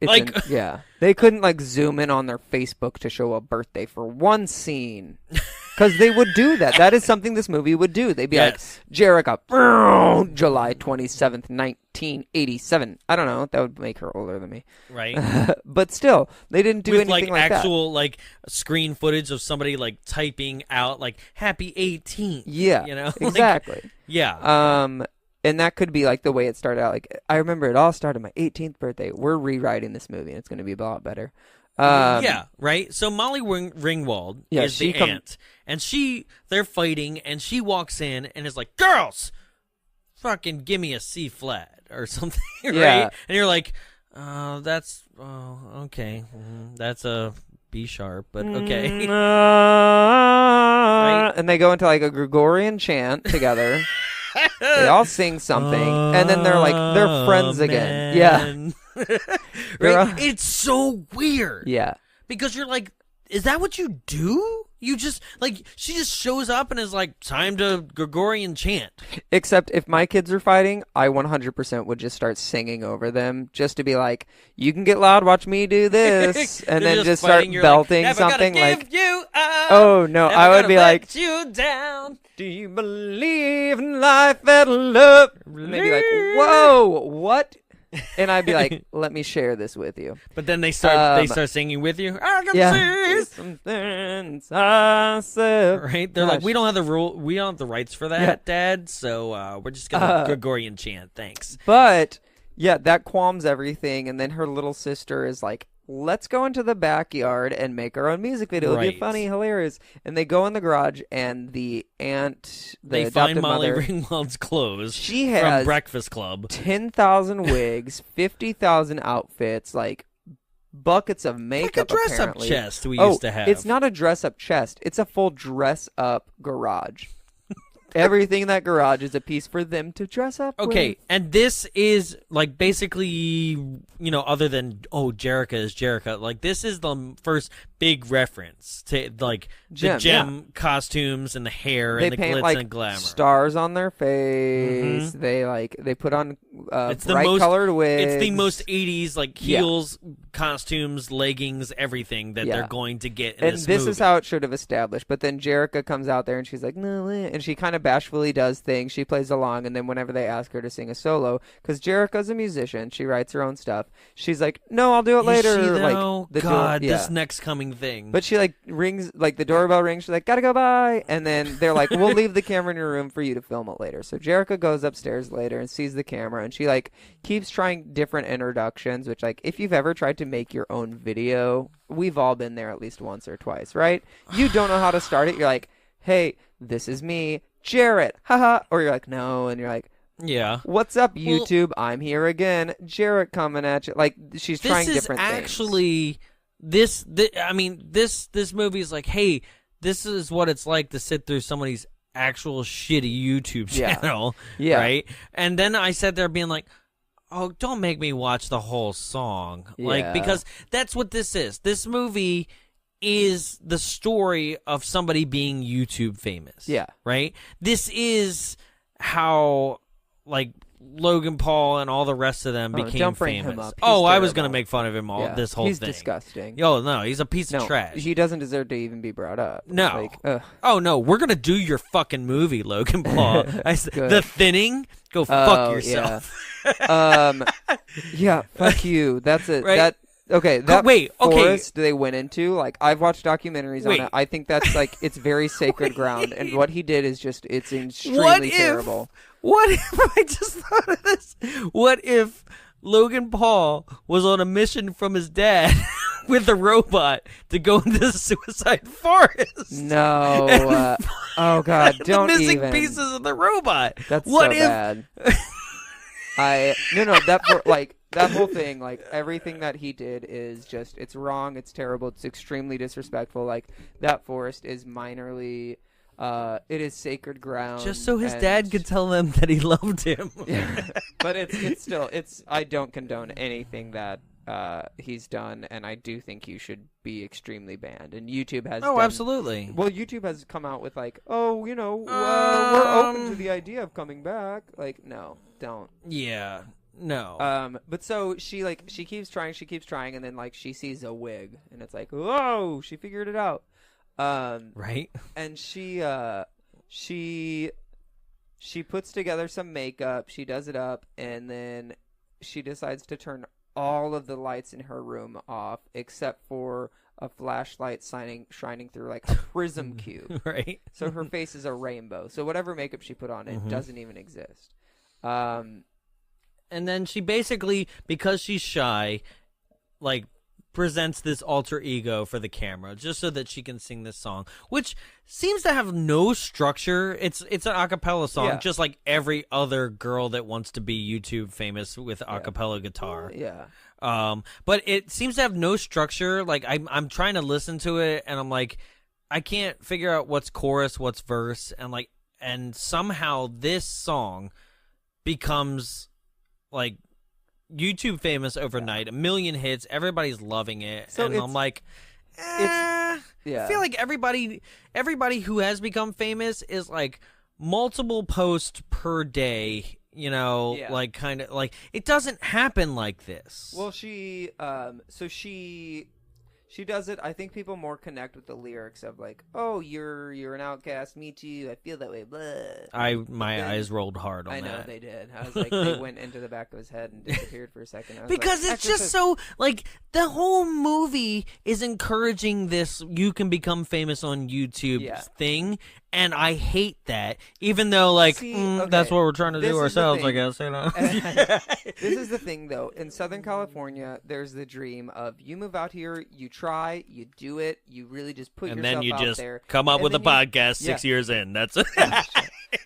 Like- They couldn't like zoom in on their Facebook to show a birthday for one scene. Because they would do that. That is something this movie would do. They'd be Yes. like, Jerrica, July 27th, 1987. I don't know. That would make her older than me. Right. But still, they didn't do With anything like that. actual like screen footage of somebody like typing out like happy 18th. Yeah, You know? Like, exactly. yeah. And that could be like the way it started out. Like, I remember it all started my 18th birthday. We're rewriting this movie, and it's going to be a lot better. Yeah, right. So Molly Ringwald is the aunt, and they're fighting, and she walks in and is like, "Girls, fucking give me a C flat or something," right? Yeah. And you're like, that's okay, that's a B sharp, but okay." Right? And they go into like a Gregorian chant together. They all sing something, and then they're friends again. Man. Yeah. Right? It's so weird. Yeah. Because you're like, is that what you do? You just, like, she just shows up and is like, time to Gregorian chant. Except if my kids are fighting, I 100% would just start singing over them just to be like, you can get loud, watch me do this. And then just start fighting, belting like, something never like, give you up, oh no, never I would gonna be let like, you down. do you believe in life and love? And they'd be like, whoa, what? And I'd be like, let me share this with you. But then they start singing with you. I can see something inside. right? They're like, we don't have the rights for that, Dad. So we're just gonna Gregorian chant. Thanks. But Yeah, that qualms everything, and then her little sister is like, let's go into the backyard and make our own music video. It'll be Right. funny, hilarious. And they go in the garage, and the aunt, the They adopted find Molly mother, Ringwald's clothes she from has Breakfast Club. 10,000 wigs, 50,000 outfits, like buckets of Like makeup, a dress-up apparently. chest we Oh, used to have. it's not a dress-up chest. It's a full dress-up garage. Everything in that garage is a piece for them to dress up Okay, with. and this is like basically, you know, other than Jerrica is Jerrica, like this is the first big reference to like Gem, the gem costumes and the hair They and the paint glitz like and glamour. stars on their face. They put on It's the bright most colored wigs. It's the most 80s like Yeah. heels, costumes, leggings, everything that Yeah. they're going to get in And this this movie. is how it should have established. But then Jerrica comes out there and she's like, no, and she kind of bashfully does things. She plays along, and then whenever they ask her to sing a solo, because Jerrica's a musician, she writes her own stuff. She's like, no, I'll do it later. Is she, like though? the God, door, yeah. this next coming thing. But she like rings, like the doorbell rings. She's like, gotta go by, and then they're like, we'll leave the camera in your room for you to film it later. So Jerrica goes upstairs later and sees the camera, and she like keeps trying different introductions. Which like, if you've ever tried to make your own video, we've all been there at least once or twice, right? You don't know how to start it. You're like, hey, this is me, Jarrett, haha, or you're like, no, and you're like, yeah. what's up, YouTube? I'm here again, Jarrett coming at you. Like she's trying different things. Actually this movie is like, hey, this is what it's like to sit through somebody's actual shitty YouTube Yeah. channel, Yeah. right? And then I sat there being like, oh, don't make me watch the whole song, like, Yeah. because that's what this is. This movie is the story of somebody being YouTube famous. Yeah. Right? This is how, like, Logan Paul and all the rest of them became don't bring famous. him up. He's I was going to terrible. make fun of him all Yeah. this whole He's thing. disgusting. No, he's a piece of No, trash. he doesn't deserve to even be brought up. No. Like, ugh. Oh, no, we're going to do your fucking movie, Logan Paul. Good. The Thinning? Go fuck yourself. Yeah, fuck you. That's it. Right? That okay. That wait, okay. forest they went into, like I've watched documentaries Wait. on it. I think that's like it's very sacred ground, and what he did is just it's extremely What if- terrible. What if I just thought of this? What if Logan Paul was on a mission from his dad with a robot to go into the suicide forest? No. And Oh God, the don't missing even. pieces of the robot. That's what so if? bad. That whole thing, like everything that he did is just it's wrong, it's terrible, it's extremely disrespectful. Like that forest is minorly it is sacred ground. Just so his and- dad could tell them that he loved him. Yeah. But it's still I don't condone anything that he's done, and I do think you should be extremely banned. And YouTube has Oh, done- absolutely. Well, YouTube has come out with like, oh, we're open to the idea of coming back. Like, no, don't. Yeah. No. But so she keeps trying, and then like she sees a wig, and it's like, whoa, she figured it out. Right? And she puts together some makeup, she does it up, and then she decides to turn all of the lights in her room off except for a flashlight shining through like a prism cube. Right? So her face is a rainbow. So whatever makeup she put on, it doesn't even exist. And then she basically, because she's shy, like, presents this alter ego for the camera just so that she can sing this song, which seems to have no structure. It's an a cappella song, Yeah. just like every other girl that wants to be YouTube famous with a cappella guitar. Yeah. But it seems to have no structure. Like I'm trying to listen to it, and I'm like, I can't figure out what's chorus, what's verse, and somehow this song becomes like YouTube famous overnight, 1 million hits, everybody's loving it, So and I'm like, yeah. I feel like everybody who has become famous is like multiple posts per day, you know, Yeah. like kind of like it doesn't happen like this. Well, she does it. I think people more connect with the lyrics of like, "Oh, you're an outcast. Me too. I feel that way." Blah. My eyes rolled hard on I know that. they did. I was like, they went into the back of his head and disappeared for a second. I was Because like, it's just so, like, the whole movie is encouraging this you can become famous on YouTube Yeah. thing, And I hate that, even though, like, that's what we're trying to do ourselves, I guess. You know? This is the thing, though. In Southern California, there's the dream of you move out here, you try, you do it, you really just put yourself out there. And then you just come up with a podcast 6 years in. That's it.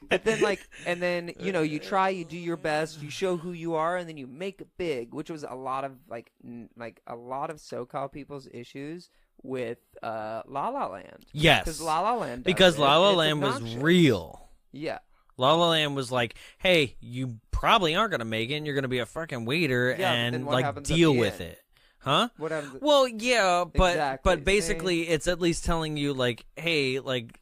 But then, you try, you do your best, you show who you are, and then you make it big, which was a lot of, a lot of SoCal people's issues with La La Land. Yes. Because La La Land was real. Yeah. La La Land was like, hey, you probably aren't going to make it, and you're going to be a fucking waiter, and, like, deal with it. Huh? What happens? Well, yeah, but Exactly. but basically, it's at least telling you, like, hey, like,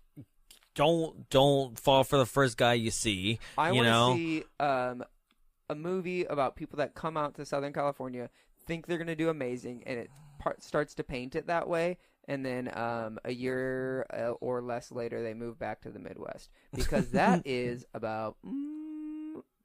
don't fall for the first guy you see. I want to see a movie about people that come out to Southern California, think they're going to do amazing, and it starts to paint it that way, and then a year or less later, they move back to the Midwest. Because that is about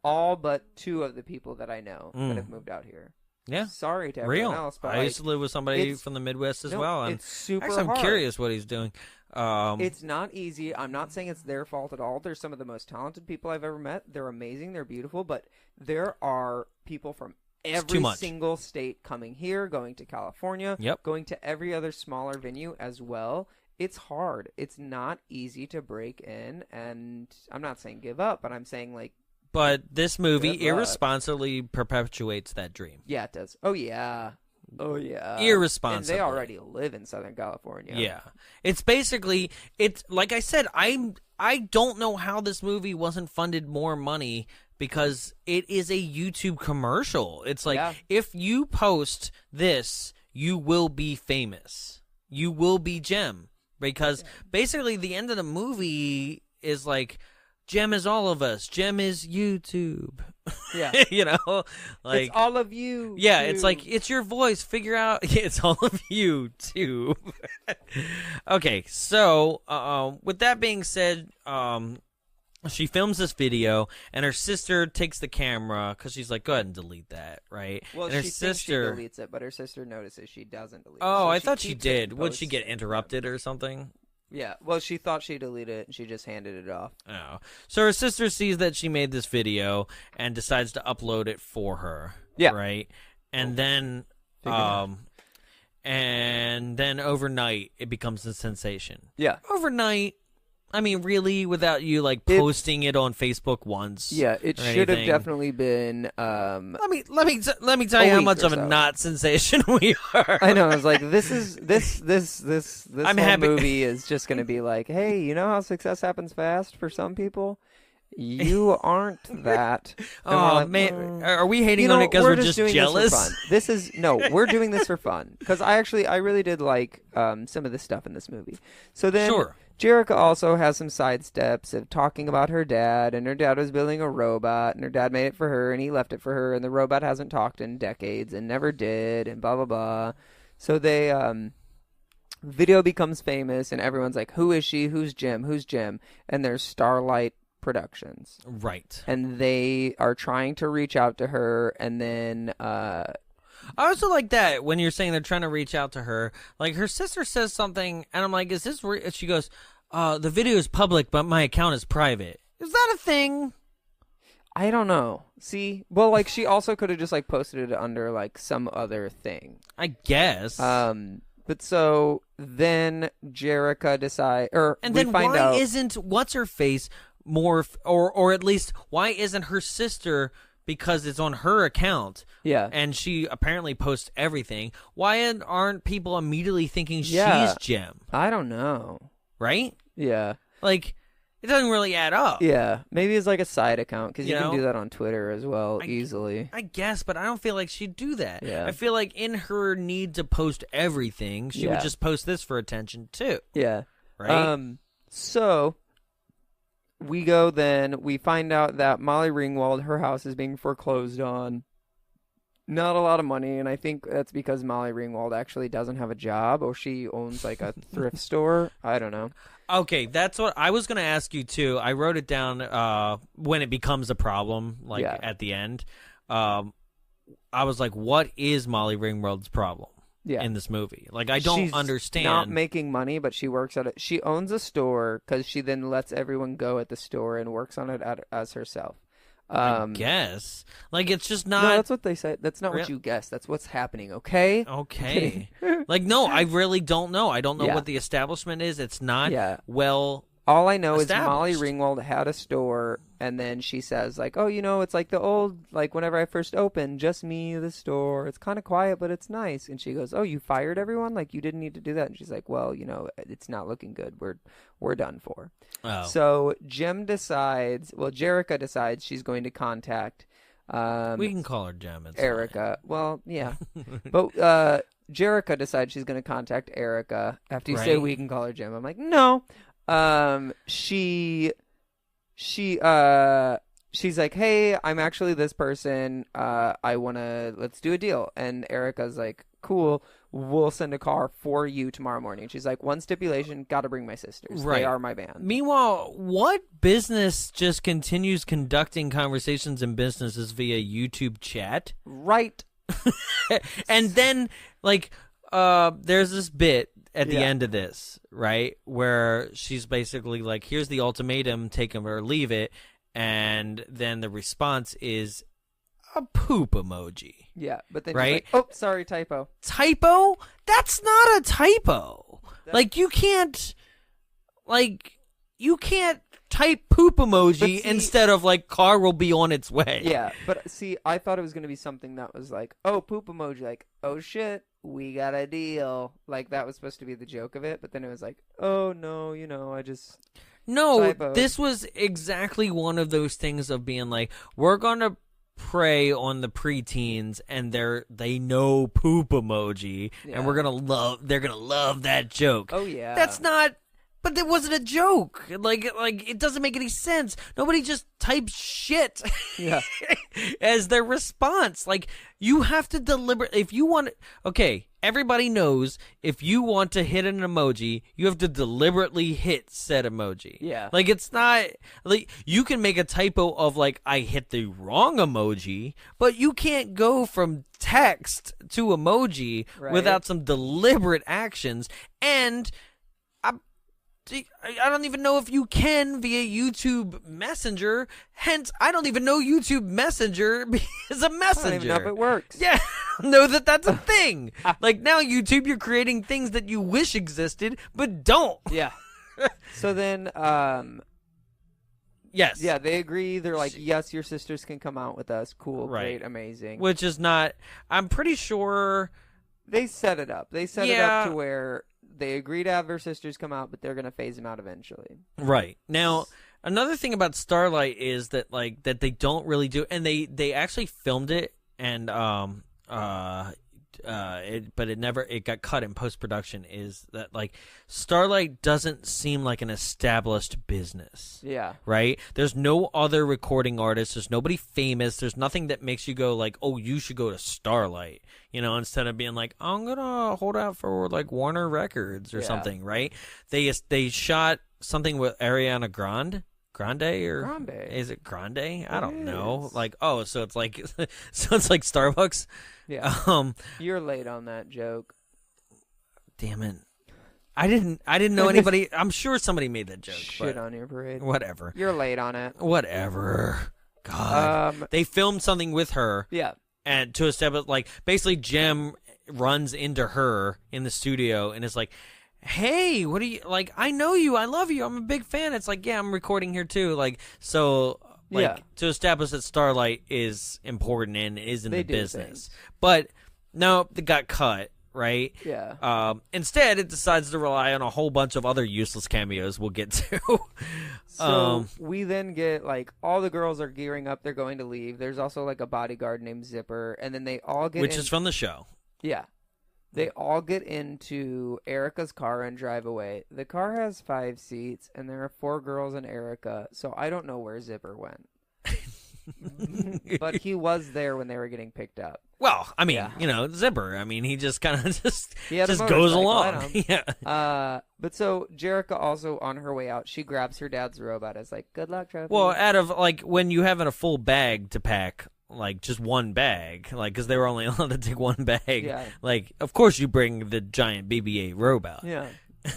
all but 2 of the people that I know that have moved out here. Yeah. Sorry to everyone else, but I used to live with somebody from the Midwest as well. It's super actually, I'm hard. curious what he's doing. It's not easy. I'm not saying it's their fault at all. They're some of the most talented people I've ever met. They're amazing. They're beautiful. But there are people from every single state coming here, going to California, going to every other smaller venue as well. It's hard. It's not easy to break in. And I'm not saying give up, but I'm saying, like, but this movie irresponsibly perpetuates that dream. Yeah, it does. Oh, yeah. Oh, yeah. Irresponsibly. And they already live in Southern California. Yeah. It's basically, it's like I said, I don't know how this movie wasn't funded more money because it is a YouTube commercial. It's like, if you post this, you will be famous. You will be Jem. Because basically the end of the movie is like, Jem is all of us. Jem is YouTube. Yeah. You know? Like, it's all of you. Yeah, too. it's like, it's your voice. Figure out. It's all of you, too. Okay, so with that being said, she films this video, and her sister takes the camera because she's like, go ahead and delete that, right? Well, and her she thinks she deletes it, but her sister notices she doesn't delete it. Oh, So I she thought she keeps it did. and Would she posts get interrupted or something? Yeah, well, she thought she deleted it, and she just handed it off. Oh. So her sister sees that she made this video and decides to upload it for her. Yeah. Right? And then overnight, it becomes a sensation. Yeah. Overnight, I mean, really, without you, like, posting it on Facebook once. Yeah, it should have definitely been. Let me tell you how much of a not sensation we are. I know. I was like, this I'm whole happy. movie is just going to be like, hey, you know how success happens fast for some people? You aren't that. Oh, like, man. Are we hating on it because we're just jealous? We're doing this for fun. Because I really did like some of the stuff in this movie. So then, Jerrica also has some side steps of talking about her dad, and her dad was building a robot, and her dad made it for her, and he left it for her, and the robot hasn't talked in decades and never did, and blah, blah, blah. So they, video becomes famous, and everyone's like, who is she? Who's Jem? Who's Jem? And there's Starlight Productions. Right. And they are trying to reach out to her, and then I also like that when you're saying they're trying to reach out to her. Like, her sister says something, and I'm like, is this real? She goes, the video is public, but my account is private. Is that a thing? I don't know. See? Well, like, she also could have just, like, posted it under, like, some other thing. I guess. But so then Jerrica why isn't what's-her-face more, or at least, why isn't her sister... Because it's on her account, and she apparently posts everything. Why aren't people immediately thinking she's Jem? I don't know. Right? Yeah. Like, it doesn't really add up. Yeah. Maybe it's like a side account, because you can do that on Twitter as well, easily. I guess, but I don't feel like she'd do that. Yeah. I feel like in her need to post everything, she would just post this for attention, too. Yeah. Right? So... we find out that Molly Ringwald, her house is being foreclosed on. Not a lot of money, and I think that's because Molly Ringwald actually doesn't have a job, or she owns like a thrift store. I don't know. Okay, that's what I was going to ask you too. I wrote it down when it becomes a problem, at the end. I was like, what is Molly Ringwald's problem? in this movie. Like, I don't She's understand. Not making money, but she works at it. She owns a store because she then lets everyone go at the store and works on it as herself. I guess. Like, it's just not. No, that's what they say. That's not what you guess. That's what's happening. Okay. Okay. Like, no, I really don't know. I don't know Yeah. what the establishment is. It's not well. All I know is Molly established. Ringwald had a store, and then she says, like, oh, you know, it's like the old, like, whenever I first opened, just me, the store. It's kind of quiet, but it's nice. And she goes, oh, you fired everyone? Like, you didn't need to do that. And she's like, well, you know, it's not looking good. We're done for. Oh. So Jerrica decides she's going to contact We can call her Gem. It's Erica. Well, yeah. But Jerrica decides she's going to contact Erica after you say we can call her Gem. I'm like, no. She's like, hey, I'm actually this person. Let's do a deal. And Erica's like, cool. We'll send a car for you tomorrow morning. She's like, one stipulation, got to bring my sisters. Right. They are my band. Meanwhile, what business just continues conducting conversations and businesses via YouTube chat? Right. And then, like, there's this bit at the end of this, right, where she's basically like, here's the ultimatum, take him or leave it, and then the response is a poop emoji. Yeah, but then right? she's like, oh, sorry, typo. Typo? That's not a typo. Like, you can't type poop emoji instead of, like, car will be on its way. Yeah, but see, I thought it was going to be something that was like, oh, poop emoji, like, oh, shit, we got a deal. Like, that was supposed to be the joke of it, but then it was like, oh, no, you know, I just... No, typo. This was exactly one of those things of being like, we're going to prey on the preteens and they know poop emoji and they're gonna love that joke. Oh yeah. That's not, but that wasn't a joke. Like it doesn't make any sense. Nobody just types shit as their response. Like, you have to deliberately, if you want, okay, everybody knows if you want to hit an emoji, you have to deliberately hit said emoji. Yeah. Like, it's not, like, you can make a typo of, like, I hit the wrong emoji, but you can't go from text to emoji without some deliberate actions. And I don't even know if you can via YouTube Messenger. Hence, I don't even know YouTube Messenger is a messenger. I don't even know if it works. Yeah, I don't know that that's a thing. Like, now YouTube, you're creating things that you wish existed but don't. Yeah. So then, yes. Yeah, they agree. They're like, yes, your sisters can come out with us. Cool, great, amazing. Which is not, I'm pretty sure. They set it up. They set it up to where they agree to have her sisters come out, but they're going to phase them out eventually. Right. Now, another thing about Starlight is that, like, that they don't really do, and they actually filmed it, and but it got cut in post-production, is that, like, Starlight doesn't seem like an established business. Yeah. Right? There's no other recording artist. There's nobody famous. There's nothing that makes you go, like, oh, you should go to Starlight. You know, instead of being like, I'm going to hold out for, like, Warner Records or something, right? They shot something with Ariana Grande. Grande? Is it Grande? I don't know. Like, oh, so it's like Starbucks. Yeah. You're late on that joke. Damn it. I didn't know anybody. I'm sure somebody made that joke. Shit on your parade. Whatever. You're late on it. Whatever. God. They filmed something with her. Yeah. And to establish, like, basically Jem runs into her in the studio and is like, hey, what are you, like, I know you, I love you, I'm a big fan. It's like, yeah, I'm recording here too. Like, so, like, to establish that Starlight is important and is in the business. But no, it got cut, right? Yeah. Instead, it decides to rely on a whole bunch of other useless cameos we'll get to. So we then get, like, all the girls are gearing up. They're going to leave. There's also, like, a bodyguard named Zipper. And then they all get Which is from the show. Yeah. They all get into Erica's car and drive away. The car has 5 seats, and there are 4 girls and Erica. So I don't know where Zipper went. But he was there when they were getting picked up. Well, I mean, you know, Zipper. I mean, he just kind of just goes along. Yeah. But so Jerrica also, on her way out, she grabs her dad's robot as like, good luck, Trophy. Well, out of, like, when you have a full bag to pack like just one bag, like because they were only allowed to take one bag. Yeah. Like, of course you bring the giant BB-8 robot. Yeah,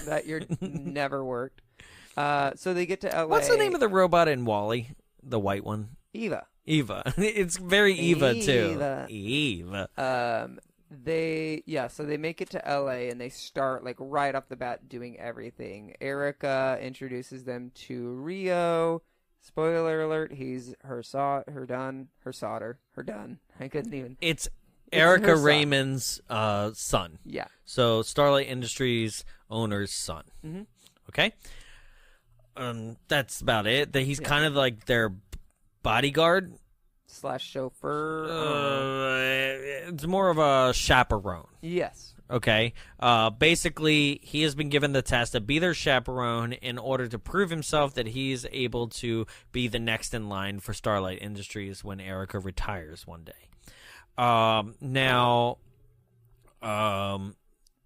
that you're never worked. So they get to LA. What's the name of the robot in Wall-E? The white one. Eva? It's very Eva too. Eva. Eva. So they make it to LA and they start like right off the bat doing everything. Erica introduces them to Rio. Spoiler alert, he's her done. I couldn't even. It's Erica her son. Raymond's son. Yeah. So Starlight Industries owner's son. Mm-hmm. Okay. That's about it. That he's kind of like their bodyguard / chauffeur. It's more of a chaperone. Yes. Okay. Basically, he has been given the task to be their chaperone in order to prove himself that he's able to be the next in line for Starlight Industries when Erica retires one day.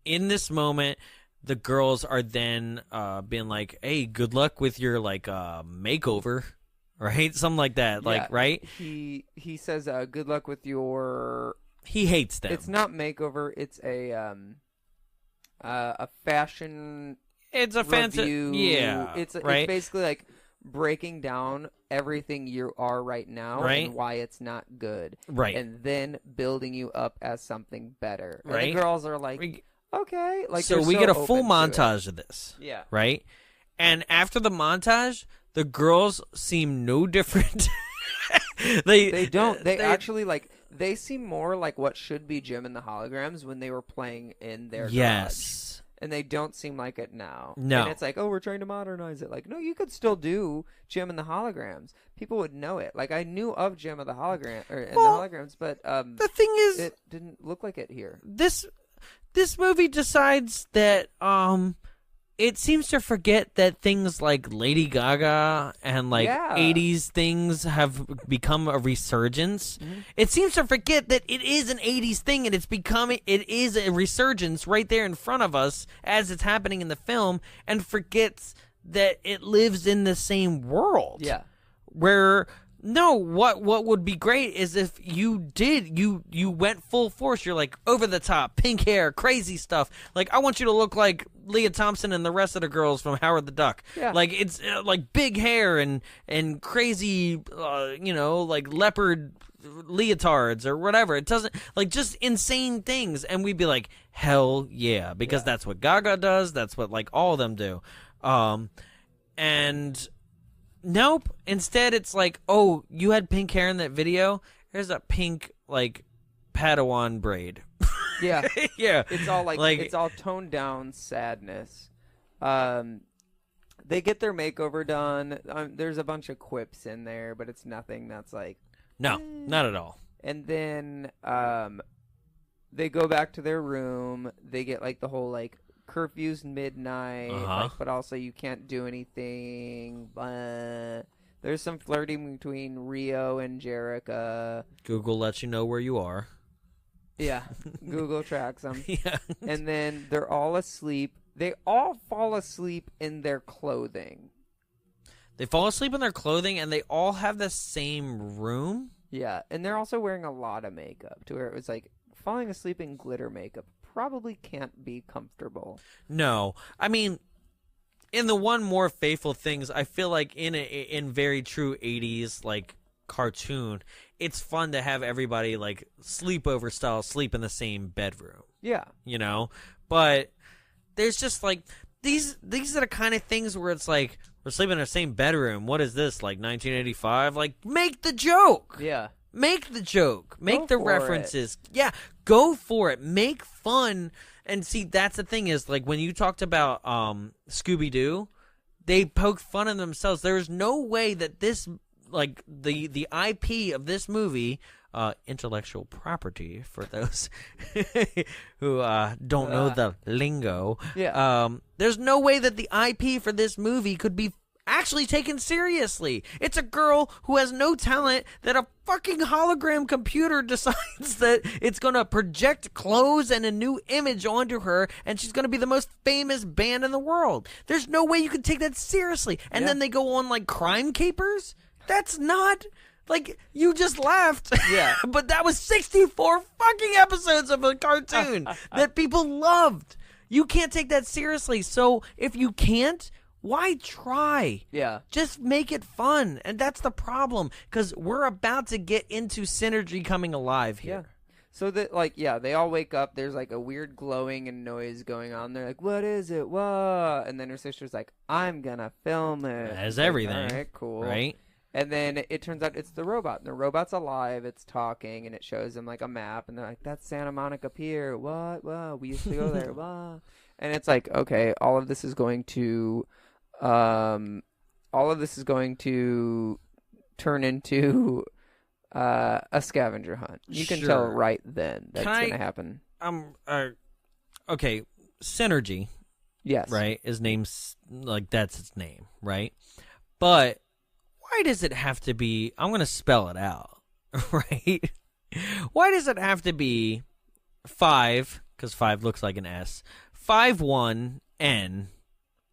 In this moment, the girls are then being like, "Hey, good luck with your makeover." Right? Something like that. Yeah, right? He says, good luck with your... He hates them. It's not makeover. It's a fashion It's a fancy... review. Yeah, It's basically like breaking down everything you are right now and why it's not good. Right. And then building you up as something better. And Right. the girls are like, okay. Like, so they're we get a full open to it. montage of this. Yeah. Right? And after the montage, the girls seem no different. They don't. They actually, like, they seem more like what should be Jim and the Holograms when they were playing in their Yes. garage. And they don't seem like it now. No. And it's like, oh, we're trying to modernize it. Like, no, you could still do Jim and the Holograms. People would know it. Like, I knew of Jim and the Holograms, but the thing is, it didn't look like it here. This movie decides that it seems to forget that things like Lady Gaga and 80s things have become a resurgence. Mm-hmm. It seems to forget that it is an 80s thing and it is a resurgence right there in front of us as it's happening in the film, and forgets that it lives in the same world. Yeah. Where what would be great is if you went full force. You're like over the top, pink hair, crazy stuff. Like, I want you to look like Leah Thompson and the rest of the girls from Howard the Duck. Yeah. Like, it's like big hair and crazy, like leopard leotards or whatever. It doesn't, like, just insane things. And we'd be like, hell yeah, because that's what Gaga does. That's what like all of them do. And nope. Instead, it's like, oh, you had pink hair in that video? Here's a pink, like, Padawan braid. Yeah. Yeah. It's all it's all toned down sadness. They get their makeover done. There's a bunch of quips in there, but it's nothing that's like... No, not at all. And then they go back to their room. They get, like, the whole, like, curfew's midnight, but also you can't do anything. There's some flirting between Rio and Jarrett. Google lets you know where you are. Yeah, Google tracks them. Yeah. And then they're all asleep. They all fall asleep in their clothing. They fall asleep in their clothing, and they all have the same room? Yeah, and they're also wearing a lot of makeup, to where it was like falling asleep in glitter makeup probably can't be comfortable. No. I mean, in the one more faithful things, I feel like in very true 80s, like, cartoon, it's fun to have everybody, like, sleepover style sleep in the same bedroom. Yeah. You know? But there's just, like, these are the kind of things where it's like, we're sleeping in the same bedroom. What is this, like 1985? Like, make the joke. Yeah. Make the joke. Make Go the for references. Yeah, go for it. Make fun. And see, that's the thing is, like, when you talked about Scooby-Doo, they poke fun at themselves. There's no way that this, like, the IP of this movie, intellectual property for those who don't know the lingo. Yeah. There's no way that the IP for this movie could be actually taken seriously. It's a girl who has no talent that a fucking hologram computer decides that it's going to project clothes and a new image onto her, and she's going to be the most famous band in the world. There's no way you could take that seriously. And then they go on like Crime Capers? That's not Like, you just laughed. Yeah. But that was 64 fucking episodes of a cartoon that people loved. You can't take that seriously. So if you can't, why try? Yeah. Just make it fun. And that's the problem, because we're about to get into Synergy coming alive here. Yeah. So that, like, yeah, they all wake up. There's like a weird glowing and noise going on. They're like, "What is it? What?" And then her sister's like, "I'm gonna film it." As Like, everything. all right, cool. Right? And then it turns out it's the robot. And the robot's alive. It's talking, and it shows them like a map. And they're like, "That's Santa Monica Pier. What? What? We used to go there. What?" And it's like, okay, all of this is going to turn into a scavenger hunt. You can tell Sure. right then that's going to happen. Okay, Synergy, Yes. right, is named, like, that's its name, right? But why does it have to be, I'm going to spell it out, right? Why does it have to be 5, because 5 looks like an S, 51N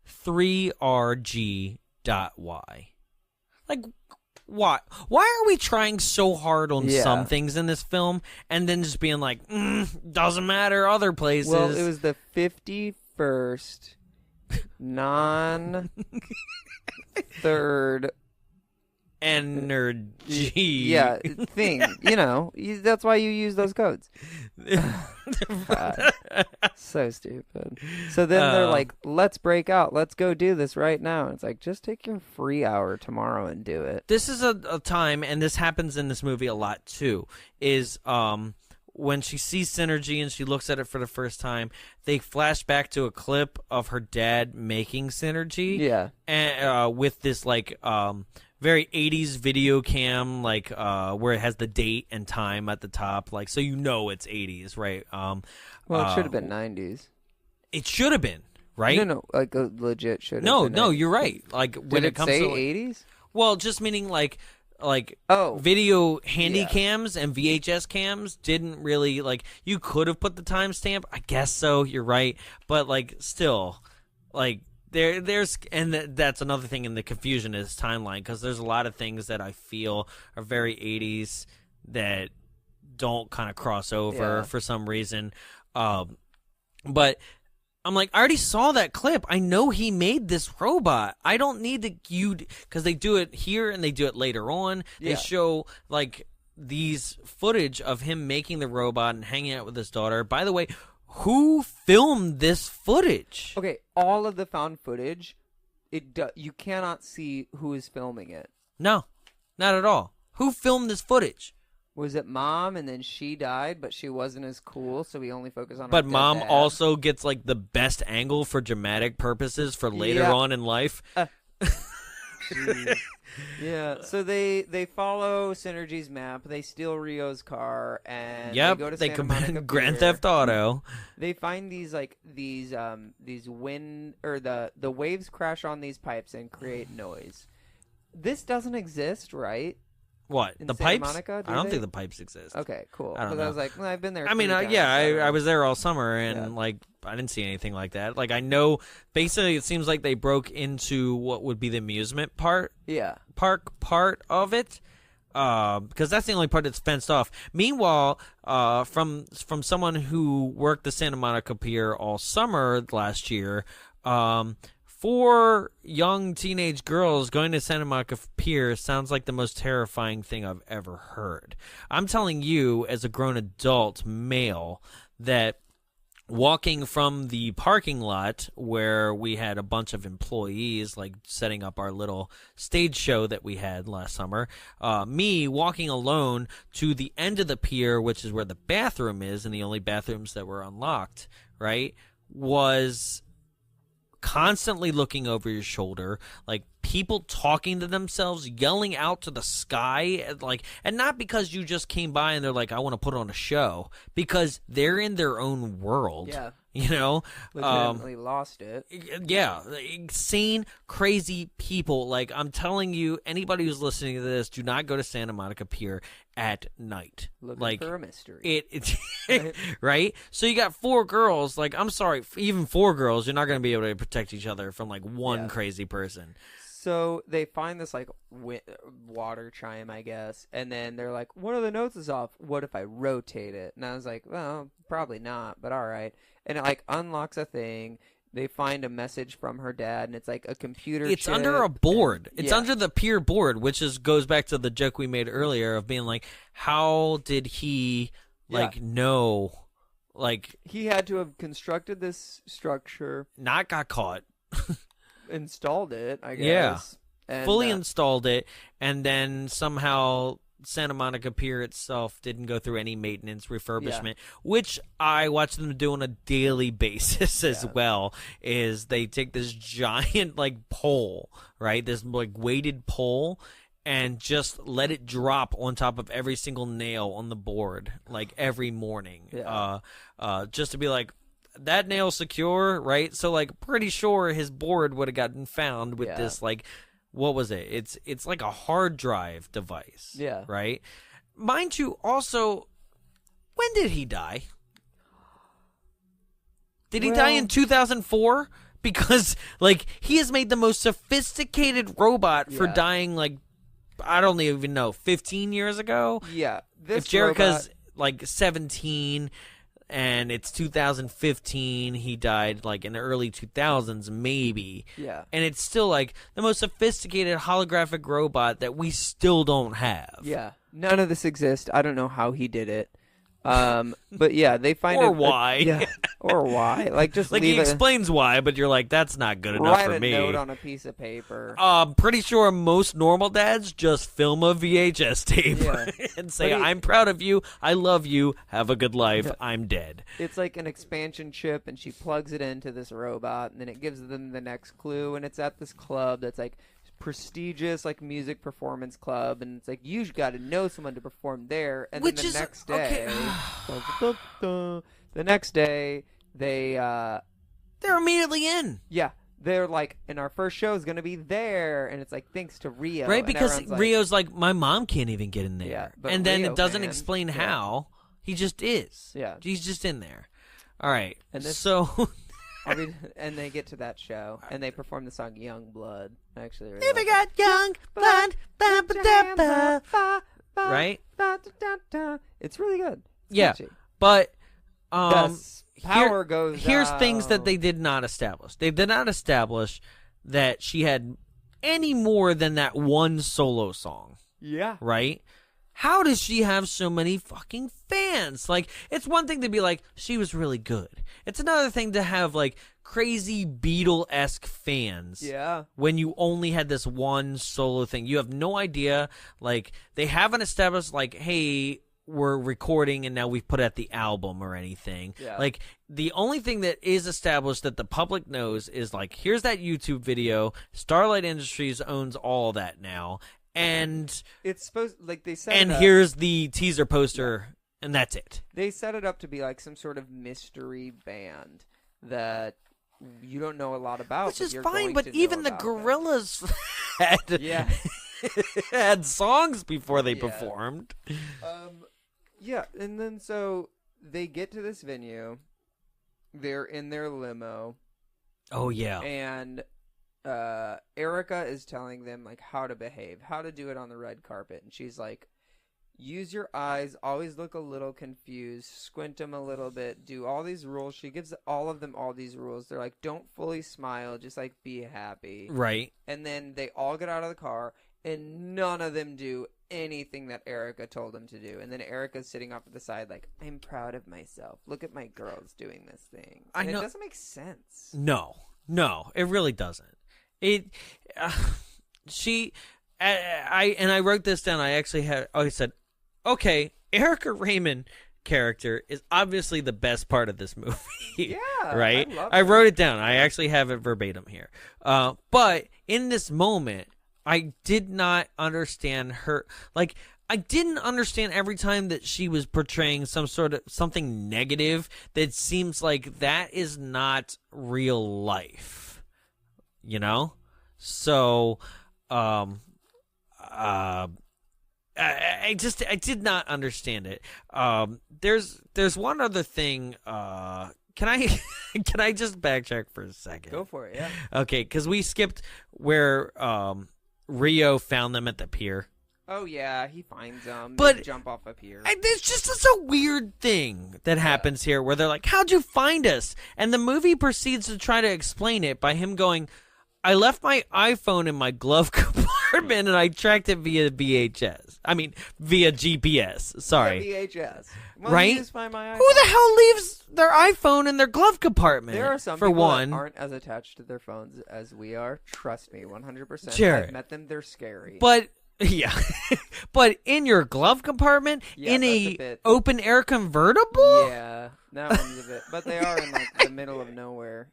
3RG.Y? Like, why? Why are we trying so hard on some things in this film and then just being like, doesn't matter other places? Well, it was the 51st non-third energy. thing. You know, that's why you use those codes. God, so stupid. So then they're like, let's break out. Let's go do this right now. And it's like, just take your free hour tomorrow and do it. This is a time, and this happens in this movie a lot too, is when she sees Synergy and she looks at it for the first time, they flash back to a clip of her dad making Synergy. Yeah. And with this, like, very 80s video cam, like, where it has the date and time at the top, like, so you know it's 80s, right? Well, it should have been 90s. It should have been, right? No, like a legit should have No, been. no, you're right. Like, when Did it comes say to 80s? well, just meaning like Oh, video handy yeah. cams and VHS cams didn't really, like, you could have put the timestamp, I guess so, you're right, but, like, still, like, there's and that's another thing in the confusion is timeline, because there's a lot of things that I feel are very 80s that don't kind of cross over for some reason, but I'm like, I already saw that clip. I know he made this robot. I don't need because they do it here and they do it later on. They show, like, these footage of him making the robot and hanging out with his daughter. By the way, who filmed this footage? okay. All of the found footage, you cannot see who is filming it. No, not at all. Who filmed this footage? Was it mom, and then she died, but she wasn't as cool, so we only focus on her But dead mom dad? also gets, like, the best angle for dramatic purposes for later on in life. Jeez. Yeah, so they follow Synergy's map. They steal Rio's car, and Yep, they go to they Santa Monica commit Grand Pier. Theft Auto. They find these wind, or the waves crash on these pipes and create noise. This doesn't exist, right? What, In the Santa pipes? Monica, do I don't they? think the pipes exist. Okay, cool. I don't Because know. I was like, well, I've been there. I mean, 3 times, yeah, so- I was there all summer, and Yeah. like, I didn't see anything like that. Like, I know, basically, it seems like they broke into what would be the amusement park part of it, because that's the only part that's fenced off. Meanwhile, from someone who worked the Santa Monica Pier all summer last year, 4 young teenage girls going to Santa Monica Pier sounds like the most terrifying thing I've ever heard. I'm telling you, as a grown adult male, that walking from the parking lot where we had a bunch of employees, like, setting up our little stage show that we had last summer, me walking alone to the end of the pier, which is where the bathroom is, and the only bathrooms that were unlocked, right, was constantly looking over your shoulder, like, people talking to themselves, yelling out to the sky, like, and not because you just came by and they're like, I want to put on a show, because they're in their own world. Yeah. You know, Legitimately lost it. yeah, insane, crazy people. Like, I'm telling you, anybody who's listening to this, do not go to Santa Monica Pier at night. Looking like, for a mystery. It's right. So you got 4 girls. Like, I'm sorry, even 4 girls, you're not going to be able to protect each other from, like, one crazy person. So they find this like water chime, I guess, and then they're like, one of the notes is off. What if I rotate it? And I was like, well, probably not, but all right. And it like unlocks a thing. They find a message from her dad, and it's like a computer. It's chip, under a board. It's yeah. under the peer board, which goes back to the joke we made earlier of being like, how did he know? Like, he had to have constructed this structure, not got caught. installed it, I guess. Yeah. And, Fully installed it, and then somehow Santa Monica Pier itself didn't go through any maintenance, refurbishment, which I watch them do on a daily basis as well. Is they take this giant like pole, right? This like weighted pole, and just let it drop on top of every single nail on the board, like every morning, just to be like, that nail's secure, right? So like, pretty sure his board would have gotten found with this like. What was it? It's like a hard drive device. Yeah. Right? Mind you, also, when did he die? Did he die in 2004? Because, like, he has made the most sophisticated robot for dying, like, I don't even know, 15 years ago? Yeah. If Jerica's, like, 17... and it's 2015, he died, like, in the early 2000s, maybe. Yeah. And it's still, like, the most sophisticated holographic robot that we still don't have. Yeah. None of this exists. I don't know how he did it. But, yeah, they find Or why. yeah. Or why. Like, just like, leave he explains why, but you're like, that's not good enough write for me. a note on a piece of paper. Pretty sure most normal dads just film a VHS tape and say, I'm proud of you, I love you, have a good life, I'm dead. It's like an expansion chip, and she plugs it into this robot, and then it gives them the next clue, and it's at this club that's like prestigious, like music performance club, and it's like, you got to know someone to perform there, and Which then is the next day, okay. the next day, they're immediately in. Yeah. They're like, and our first show is going to be there. And it's like, thanks to Rio. Right, and because everyone's Rio's like, my mom can't even get in there. Yeah, but and then Rio it doesn't can. explain Yeah. how. He just is. Yeah. He's just in there. All right. And this- so... and they get to that show, and they perform the song Young Blood. I actually really If I like got young blood, right? It's really good. It's Yeah, catchy. but power goes Here's things that out. they did not establish. They did not establish that she had any more than that one solo song. Yeah. Right? How does she have so many fucking fans? Like, it's one thing to be like, she was really good. It's another thing to have, like, crazy Beatle-esque fans. Yeah. When you only had this one solo thing. You have no idea. Like, they haven't established, like, hey, we're recording and now we've put out the album or anything. Yeah. Like, the only thing that is established that the public knows is, like, here's that YouTube video. Starlight Industries owns all that now. And it's supposed, like, they said, and here's the teaser poster, and that's it. They set it up to be like some sort of mystery band that you don't know a lot about, Which but is you're fine, going but to even know the about them. Gorillas had had songs before they performed. Yeah, and then so they get to this venue. They're in their limo. Oh yeah. And Erica is telling them like how to behave, how to do it on the red carpet, and she's like, use your eyes, always look a little confused, squint them a little bit, do all these rules. She gives all of them all these rules. They're like, don't fully smile, just like be happy. Right. And then they all get out of the car, and none of them do anything that Erica told them to do. And then Erica's sitting off to the side like, I'm proud of myself. Look at my girls doing this thing. And I know. It doesn't make sense. No, it really doesn't. I wrote this down. I said, okay, Erica Raymond character is obviously the best part of this movie. Yeah, right? I love I it. wrote it down. I actually have it verbatim here. But in this moment, I did not understand her. Like, I didn't understand every time that she was portraying something negative that seems like that is not real life. You know? So, I did not understand it. There's one other thing, can I can I just backtrack for a second? Go for it, yeah. Okay, because we skipped where Rio found them at the pier. Oh, yeah, he finds them. But they jump off a pier. There's just such a weird thing that happens here where they're like, how'd you find us? And the movie proceeds to try to explain it by him going, I left my iPhone in my glove compartment and I tracked it via VHS. I mean, via GPS. Sorry. Yeah, VHS. Well, right? Just find my iPhone. Who the hell leaves their iPhone in their glove compartment? There are some for people one. that aren't as attached to their phones as we are. Trust me, 100%. Jarrett. I've met them. They're scary. But yeah, but in your glove compartment, Yeah, in that's a a bit- open air convertible, Yeah, that one's a bit. But they are in like the middle of nowhere.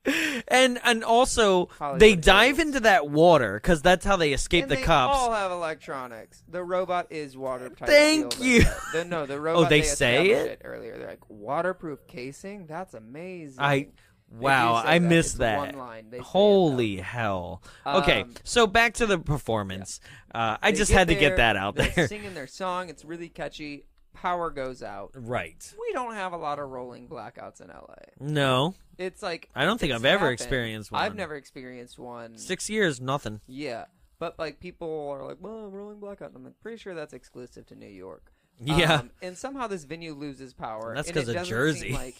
and also Hollywood they dive Hills. into that water because that's how they escape And the they cops. all have electronics. The robot is watertight. Thank sealed. you. The robot. they say established it? earlier. They're like waterproof casing. That's amazing. Wow, say I that. missed It's that. one line. They say it, Holy hell! Okay, Um, so back to the performance. I They just get had to get there, that out they're there. singing their song. It's really catchy. Power goes out. Right? We don't have a lot of rolling blackouts in LA. No, It's like I don't think it's I've ever happened. experienced one. I've never experienced one. 6 years, nothing. Yeah, but like people are like, "Well, rolling blackout." And I'm like, pretty sure that's exclusive to New York. Yeah, And somehow this venue loses power. That's and 'cause it of doesn't Jersey. seem like,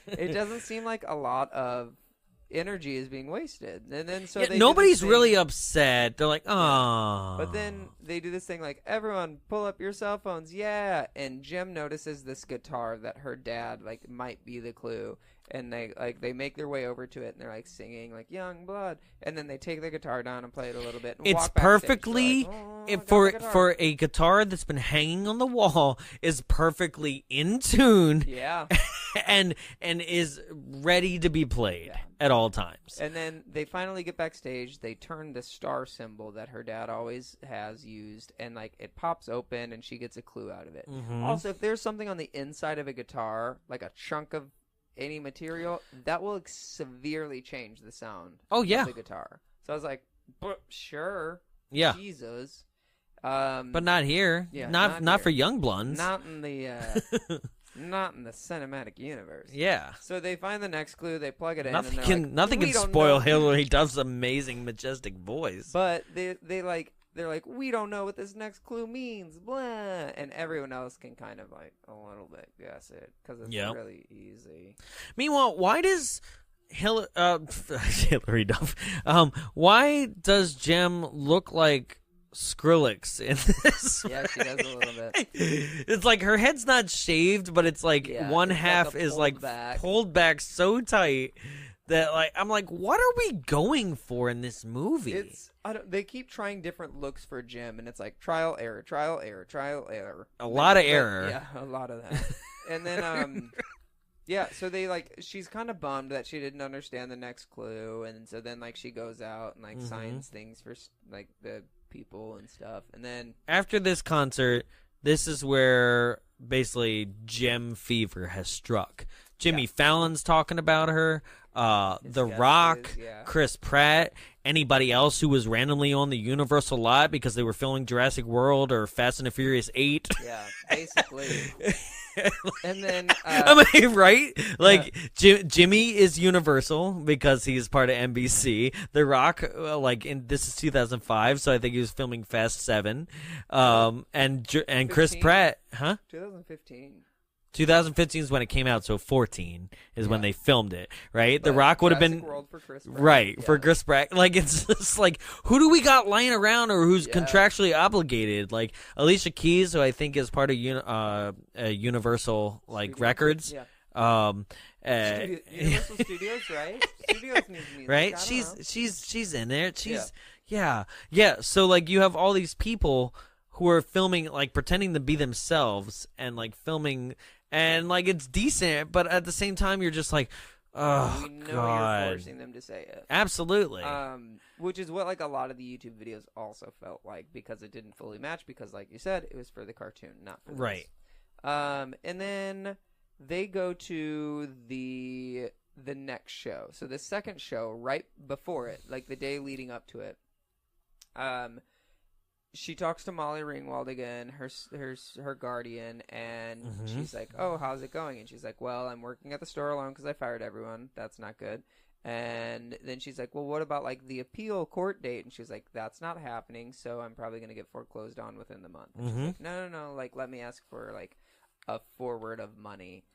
it doesn't seem like a lot of energy is being wasted. And then so yeah, they do this nobody's thing- really upset. They're like, oh. But then they do this thing like, everyone pull up your cell phones, yeah. And Jim notices this guitar that her dad like might be the clue, and they make their way over to it, and they're like singing like Young Blood, and then they take the guitar down and play it a little bit. And It's walk backstage. They're perfectly like, "Oh, I got for the guitar." for a guitar that's been hanging on the wall is perfectly in tune Yeah. and is ready to be played Yeah. at all times. And then they finally get backstage. They turn the star symbol that her dad always has used, and like it pops open, and she gets a clue out of it. Mhm. Also, if there's something on the inside of a guitar, like a chunk of any material, that will severely change the sound. Oh, yeah. Of the guitar. So I was like, sure. Yeah. Jesus. But not here. Yeah, not not for here. young blondes. Not in the not in the cinematic universe. Yeah. So they find the next clue, they plug it in, Nothing and they're can like, nothing "We can don't spoil know." Hillary Duff's amazing majestic voice. But they're like, we don't know what this next clue means, blah, and everyone else can kind of like a little bit guess it because it's Yep. really easy. Meanwhile, why does Hillary Duff? Why does Jem look like Skrillex in this? Yeah, she does a little bit. It's like her head's not shaved, but it's like Yeah, one it's like half a is pulled like back. pulled back so tight that like I'm like, what are we going for in this movie? They keep trying different looks for Jim, and it's like trial error, trial error, trial error. A lot of But- error. Yeah, a lot of that. And then yeah, so they like she's kind of bummed that she didn't understand the next clue, and so then like she goes out and like Mhm. signs things for like the people and stuff, and then After this concert, this is where basically Gem fever has struck. Jimmy Yeah. Fallon's talking about her. The guesses, Rock, yeah. Chris Pratt, anybody else who was randomly on the Universal lot because they were filming Jurassic World or Fast and the Furious 8. yeah, basically. And then Am I right? Like Jimmy is Universal because he's part of NBC. The Rock, this is 2005, so I think he was filming Fast 7. And Chris 15? Pratt, huh? 2015. 2015 is when it came out, so 14 is when Yeah. they filmed it, right? The But Rock would have Jurassic been World for Chris Pratt. right for Yeah. Chris Pratt. Like it's just like who do we got lying around or who's Yeah. contractually obligated? Like Alicia Keys, who I think is part of Universal like Studios, Records. yeah. Universal Uh, Studios, right? Studios needs music. I right? don't know. She's in there. Yeah. So like you have all these people who are filming like pretending to be themselves and like filming and like it's decent, but at the same time you're just like, oh we know god, you're forcing them to say it. absolutely. Which is what like a lot of the YouTube videos also felt like because it didn't fully match because like you said it was for the cartoon, not for this. Right. And then they go to the next show. So the second show right before it, like the day leading up to it, she talks to Molly Ringwald again, her guardian, and she's like, "Oh, how's it going?" And she's like, "Well, I'm working at the store alone because I fired everyone. That's not good." And then she's like, "Well, what about like the appeal court date?" And she's like, "That's not happening, so I'm probably going to get foreclosed on within the month." And she's like, No. Like, let me ask for like a forward of money.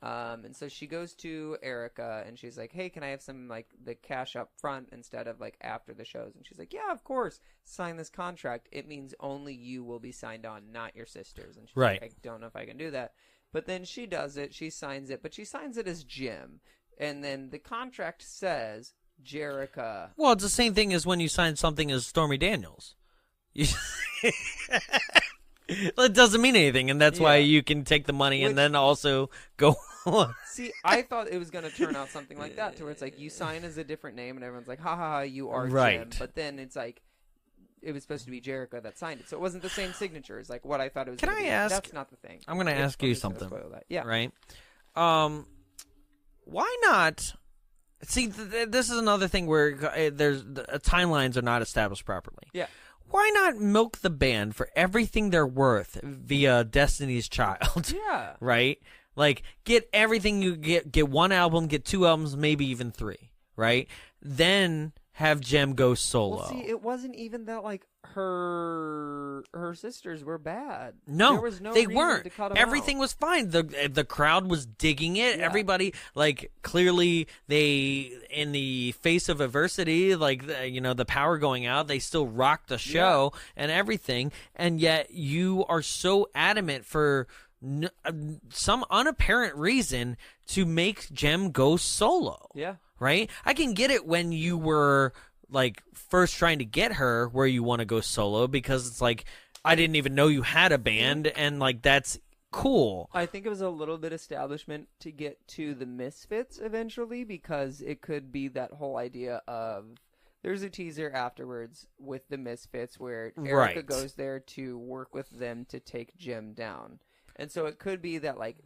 And so she goes to Erica and she's like, "Hey, can I have some like the cash up front instead of like after the shows?" And she's like, "Yeah, of course. Sign this contract. It means only you will be signed on, not your sisters." And she's like, "I don't know if I can do that." But then she does it. She signs it, but she signs it as Jim. And then the contract says Jerica. Well, it's the same thing as when you sign something as Stormy Daniels. It doesn't mean anything, and that's why you can take the money and then also go on. See, I thought it was going to turn out something like that, to where it's like you sign as a different name, and everyone's like, "Ha ha ha, you are Jim." But then it's like it was supposed to be Jerica that signed it, so it wasn't the same signature as like what I thought it was. Can I ask? That's not the thing. I'm going to ask you something. Yeah. Right. Why not? See, this is another thing where timelines are not established properly. Yeah. Why not milk the band for everything they're worth via Destiny's Child? Yeah. Right? Like, get everything you get 1 album, get 2 albums, maybe even 3, right? Then have Jem go solo. Well, see, it wasn't even that, like, her sisters were bad. No, there was no they reason weren't. to cut them Everything out. was fine. The crowd was digging it. Yeah. Everybody, like, clearly they, in the face of adversity, like, the power going out, they still rocked the show and everything. And yet you are so adamant for some unapparent reason to make Jem go solo. Yeah. Right? I can get it when you were like first trying to get her where you want to go solo, because it's like I didn't even know you had a band, and like that's cool. I think it was a little bit establishment to get to the Misfits eventually, because it could be that whole idea of there's a teaser afterwards with the Misfits where Erica goes there to work with them to take Jim down. And so it could be that like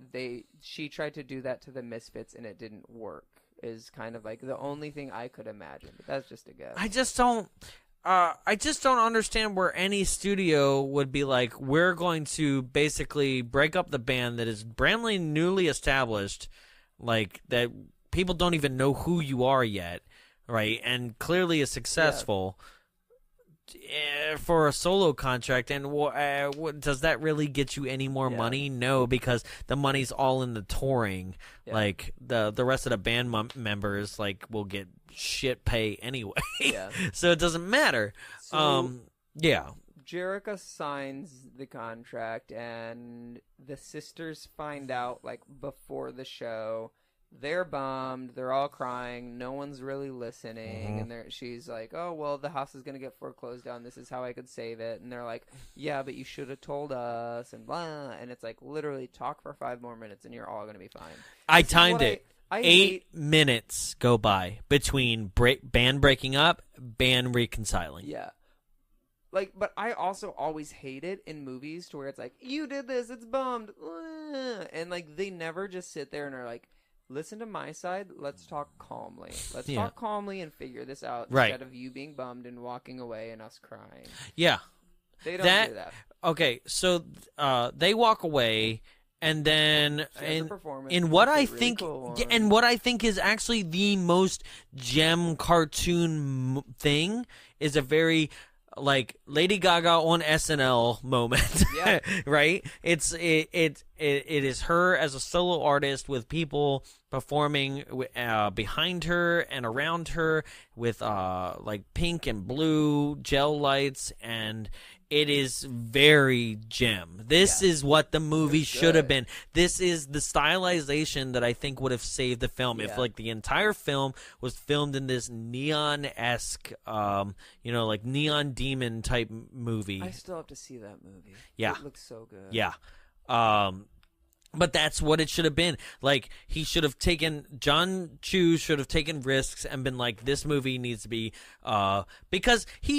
she tried to do that to the Misfits and it didn't work, is kind of like the only thing I could imagine. But that's just a guess. I just don't understand where any studio would be like, we're going to basically break up the band that is brandly newly established, like that people don't even know who you are yet, right? And clearly is successful. For a solo contract, and does that really get you any more money? No, because the money's all in the touring. Like the rest of the band members like will get shit pay anyway. So it doesn't matter. So, Jerica signs the contract, and the sisters find out like before the show. They're bummed. They're all crying. No one's really listening. And she's like, "Oh, well, the house is going to get foreclosed on. This is how I could save it." And they're like, "Yeah, but you should have told us." And blah. And it's like, literally, talk for 5 more minutes and you're all going to be fine. I timed it. 8 minutes go by between band breaking up, band reconciling. Yeah. Like, but I also always hate it in movies to where it's like, you did this. It's bummed. And, like, they never just sit there and are like, listen to my side. Let's talk calmly. Let's talk calmly and figure this out instead of you being bummed and walking away and us crying. Yeah. They don't do that. Okay, so they walk away, and then in what I think, and what I think is actually the most Jem cartoon thing is a very like Lady Gaga on SNL moment, right? It is her as a solo artist with people performing behind her and around her with like pink and blue gel lights, and it is very Jem. This is what the movie should have been. This is the stylization that I think would have saved the film. If like the entire film was filmed in this neon-esque, like neon demon type movie. I still have to see that movie. Yeah. It looks so good. Yeah. But that's what it should have been. Like, John Chu should have taken risks and been like, this movie needs to be, because they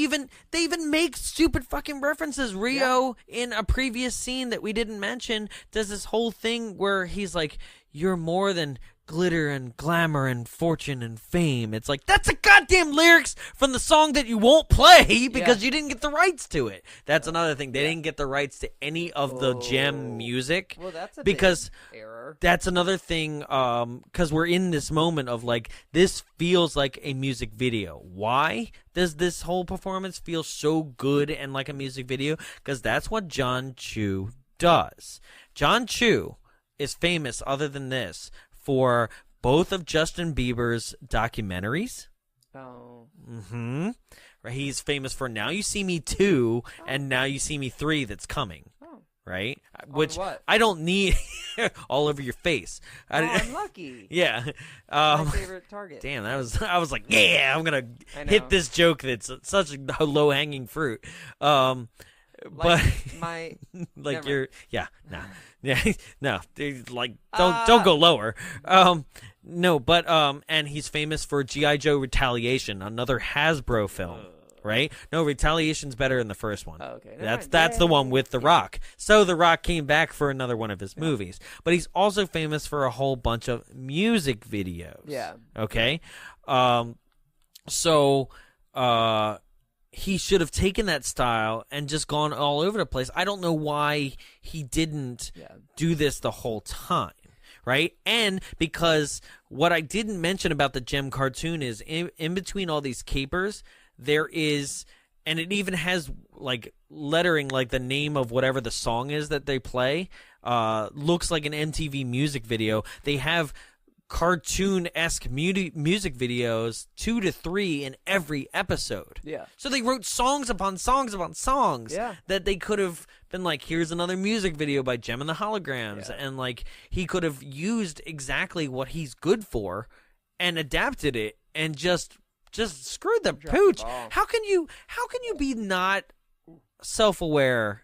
even make stupid fucking references. Rio, in a previous scene that we didn't mention, does this whole thing where he's like, you're more than glitter and glamour and fortune and fame. It's like, that's the goddamn lyrics from the song that you won't play because you didn't get the rights to it. That's another thing. They didn't get the rights to any of the gem music. Well, that's a because big error. That's another thing, because we're in this moment of, like, this feels like a music video. Why does this whole performance feel so good and like a music video? Because that's what John Chu does. John Chu is famous, other than this, for both of Justin Bieber's documentaries. Oh. Mm-hmm. He's famous for Now You See Me 2 and Now You See Me 3 that's coming. Oh. Right? Which what? I don't need all over your face. I'm lucky. Yeah. My favorite target. Damn, I was like, yeah, I'm going to hit this joke that's such a low-hanging fruit. But my like you're no, like don't go lower. No, but and he's famous for G.I. Joe Retaliation, another Hasbro film. Right? No, Retaliation's better than the first one. Oh, okay. That's the one with The Rock. So The Rock came back for another one of his movies. But he's also famous for a whole bunch of music videos. Yeah. Okay? So he should have taken that style and just gone all over the place. I don't know why he didn't do this the whole time. Right? And because what I didn't mention about the gem cartoon is in between all these capers, there is, and it even has like lettering, like the name of whatever the song is that they play, looks like an MTV music video. They have cartoon-esque music videos, 2 to 3 in every episode. Yeah. So they wrote songs upon songs upon songs that they could have been like, here's another music video by Jem and the Holograms. And like, he could have used exactly what he's good for and adapted it and just screwed the pooch. How can you be not self-aware?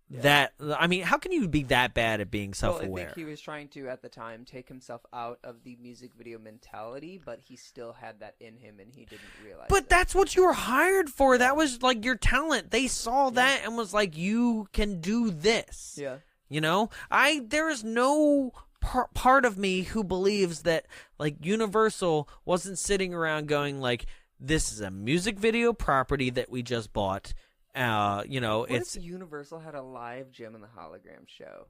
That, I mean, how can you be that bad at being self-aware? Well, I think he was trying to, at the time, take himself out of the music video mentality, but he still had that in him, and he didn't realize But that's what you were hired for. That was, like, your talent. They saw that and was like, you can do this. Yeah. You know? There is no part of me who believes that, like, Universal wasn't sitting around going, like, this is a music video property that we just bought. You know, what it's if Universal had a live Jem and the Hologram show?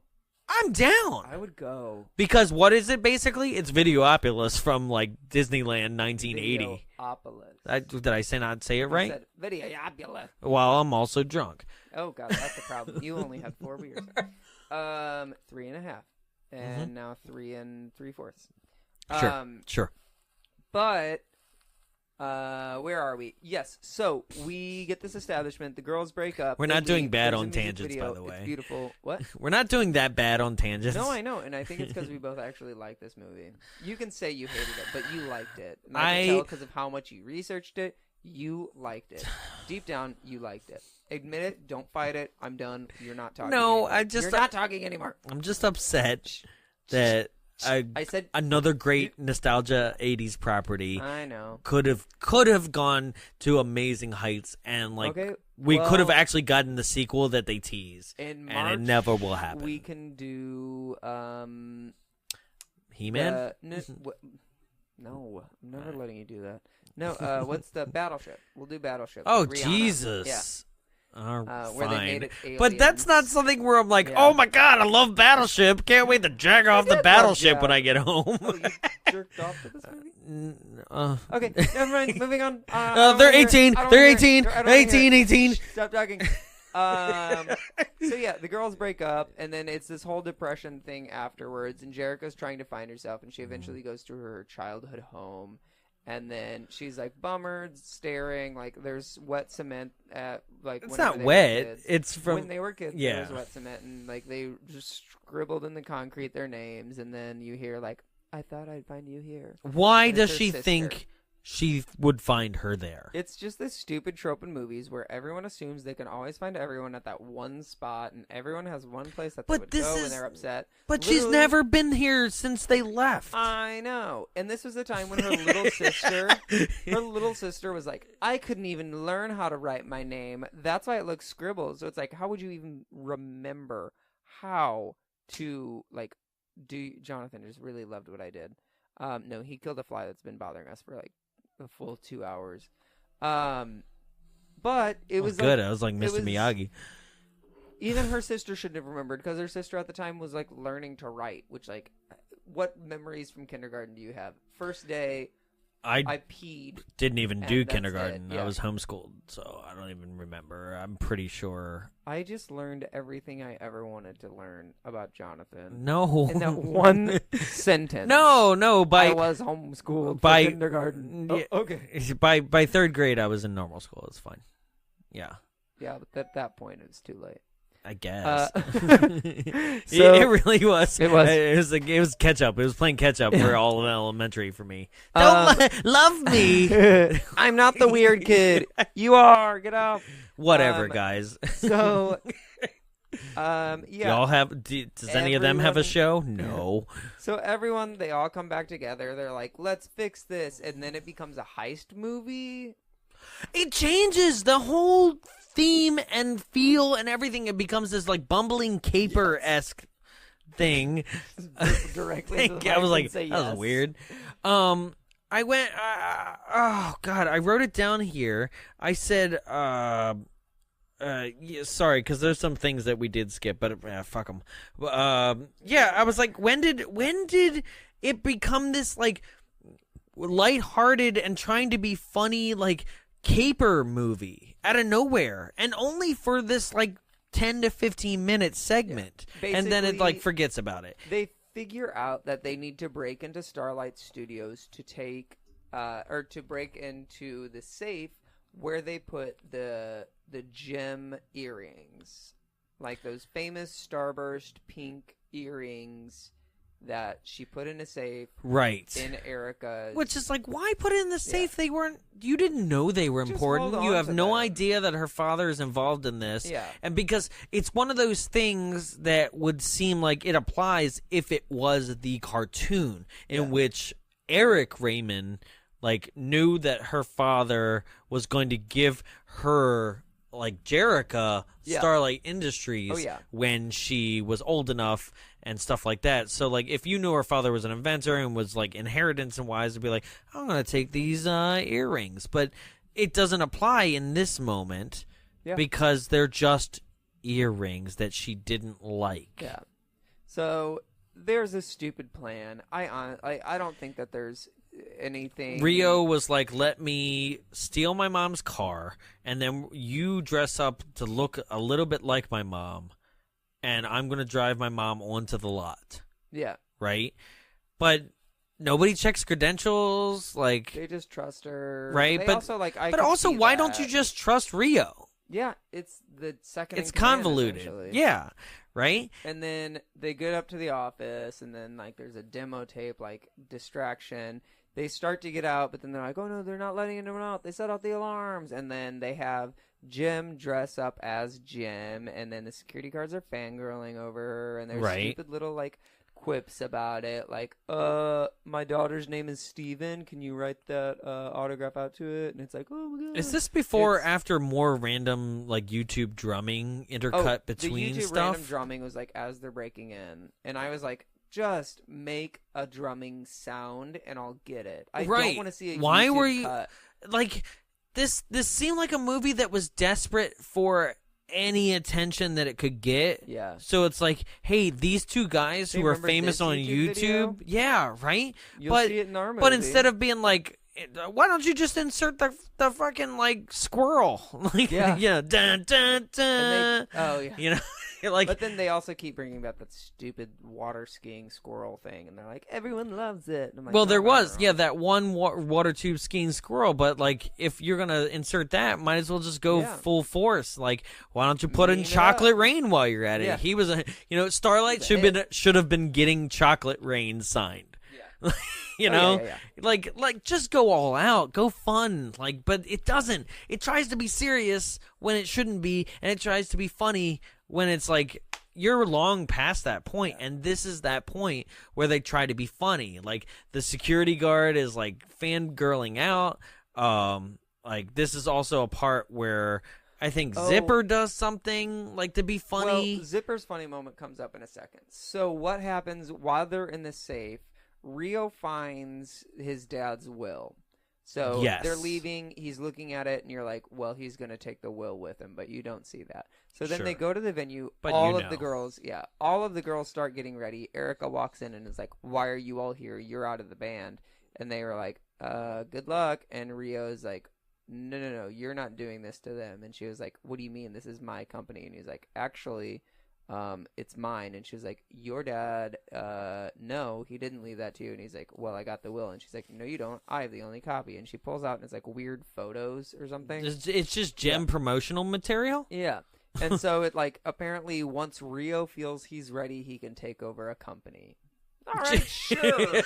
I'm down. I would go. Because what is it basically? It's Videopolis from like Disneyland 1980. Videopolis. Did I not say it right? Said Videopolis. Well, I'm also drunk. Oh god, that's the problem. You only had 4 beers. 3.5, and now 3 3/4. Sure. But where are we? Yes, so we get this establishment. The girls break up. We're not doing bad on music tangents, video. by the way. It's beautiful. What? We're not doing that bad on tangents. No, I know, and I think it's because we both actually like this movie. You can say you hated it, but you liked it. And I can tell because of how much you researched it. You liked it. Deep down, you liked it. Admit it. Don't fight it. I'm done. You're not talking. No, anymore. You're not talking anymore. I'm just upset that I said another great nostalgia 80s property. I know. Could have gone to amazing heights, and like we could have actually gotten the sequel that they tease, and it never will happen. We can do He-Man. No, I'm never letting you do that. No, what's the Battleship? We'll do Battleship. Oh Rihanna. Jesus! Yeah. fine. Where they made it alien. But that's not something where I'm like, oh my god, I love Battleship. Can't wait to jack off the Battleship when I get home. Oh, you jerked off to this movie? Okay, never mind. Moving on. They're 18. They're 18. 18. Stop talking. So yeah, the girls break up, and then it's this whole depression thing afterwards, and Jericho's trying to find herself, and she eventually goes to her childhood home. And then she's like bummered, staring. Like there's wet cement at like. It's not wet. It's from when they were kids. Yeah. There was wet cement, and like they just scribbled in the concrete their names, and then you hear like, "I thought I'd find you here." Why does she think she would find her there? It's just this stupid trope in movies where everyone assumes they can always find everyone at that one spot, and everyone has one place that they would go when they're upset. But she's never been here since they left. I know. And this was the time when her little sister was like, I couldn't even learn how to write my name. That's why it looks scribbled. So it's like, how would you even remember how to like do? Jonathan just really loved what I did. No, he killed a fly that's been bothering us for like a full 2 hours. But it was good. Like, I was like Mr. Miyagi. Even her sister shouldn't have remembered because her sister at the time was like learning to write. Which, like, what memories from kindergarten do you have? First day, I peed. Didn't even do kindergarten. Yeah. I was homeschooled, so I don't even remember. I'm pretty sure. I just learned everything I ever wanted to learn about Jonathan. No. In that one sentence. No. I was homeschooled by kindergarten. Yeah, okay. By third grade, I was in normal school. It's fine. Yeah. Yeah, but at that point, it was too late. I guess. So, it really was. It was. It was catch up. It was playing catch up for all of elementary for me. Don't love me. I'm not the weird kid. You are. Get out. Whatever, guys. So, yeah. Y'all have? Does any of them have a show? No. So they all come back together. They're like, let's fix this, and then it becomes a heist movie. It changes the whole theme and feel and everything. It becomes this like bumbling caper-esque thing. Directly. I was like, that was weird. I went. Oh God, I wrote it down here. I said, yeah, sorry, because there's some things that we did skip, but fuck them. Yeah, I was like, when did it become this like lighthearted and trying to be funny like caper movie out of nowhere, and only for this like 10 to 15 minute segment, and then it like forgets about it. They figure out that they need to break into Starlight Studios to take or to break into the safe where they put the gem earrings, like those famous starburst pink earrings that she put in a safe, right? In Erica's, which is like, why put it in the safe? They weren't. You didn't know they were important. You have no idea that her father is involved in this. Yeah, and because it's one of those things that would seem like it applies if it was the cartoon in which Eric Raymond like knew that her father was going to give her like Jerrica Starlight Industries when she was old enough and stuff like that. So like if you knew her father was an inventor and was like inheritance and wise, to be like, I'm going to take these earrings, but it doesn't apply in this moment because they're just earrings that she didn't like. Yeah. So there's a stupid plan. I don't think that there's anything. Rio was like, let me steal my mom's car, and then you dress up to look a little bit like my mom, and I'm going to drive my mom onto the lot. Yeah. Right? But nobody checks credentials. Like, they just trust her. Right? But also, like, why don't you just trust Rio? Yeah, it's the second. It's convoluted. Yeah. Right? And then they get up to the office, and then like there's a demo tape, like distraction. They start to get out, but then they're like, oh no, they're not letting anyone out. They set off the alarms. And then they have Jim dress up as Jim, and then the security guards are fangirling over her, and there's stupid little like quips about it, like, my daughter's name is Steven. Can you write that autograph out to it? And it's like, oh my God. Is this before or after more random like YouTube drumming intercut between the YouTube stuff? Random drumming was like as they're breaking in, and I was like, just make a drumming sound and I'll get it. I don't want to see a Why YouTube were you cut. like this seemed like a movie that was desperate for any attention that it could get. Yeah. So it's like, hey, these two guys who are famous on YouTube. Yeah, right? You'll see it in our movie. But instead of being like, why don't you just insert the fucking like squirrel? Like, dun dun dun. You know, like. But then they also keep bringing back that stupid water skiing squirrel thing, and they're like, everyone loves it. And I'm like, well, there was that one water tube skiing squirrel, but like if you're gonna insert that, might as well just go full force. Like, why don't you put in Chocolate Rain while you're at it? Yeah. He was Starlight should have been getting Chocolate Rain signed. Yeah. You know, like just go all out, go fun, like, but it doesn't. It tries to be serious when it shouldn't be, and it tries to be funny when it's like you're long past that point, and this is that point where they try to be funny. Like the security guard is like fangirling out. Like this is also a part where I think Zipper does something like to be funny. Well, Zipper's funny moment comes up in a second. So what happens while they're in the safe? Rio finds his dad's will. So Yes. they're leaving, he's looking at it, and you're like, well, he's going to take the will with him, but you don't see that. So then they Sure. go to the venue. But all you of the know. girls, all of the girls start getting ready. Erica walks in and is like, why are you all here? You're out of the band. And they were like, good luck. And Rio is like, no, you're not doing this to them. And she was like, what do you mean? This is my company. And he's like, actually, it's mine. And she was like, your dad, no, he didn't leave that to you. And he's like, well, I got the will. And she's like, no, you don't. I have the only copy. And she pulls out and it's like weird photos or something. It's just gem promotional material? Yeah. And so it like apparently once Rio feels he's ready, he can take over a company. All right, sure.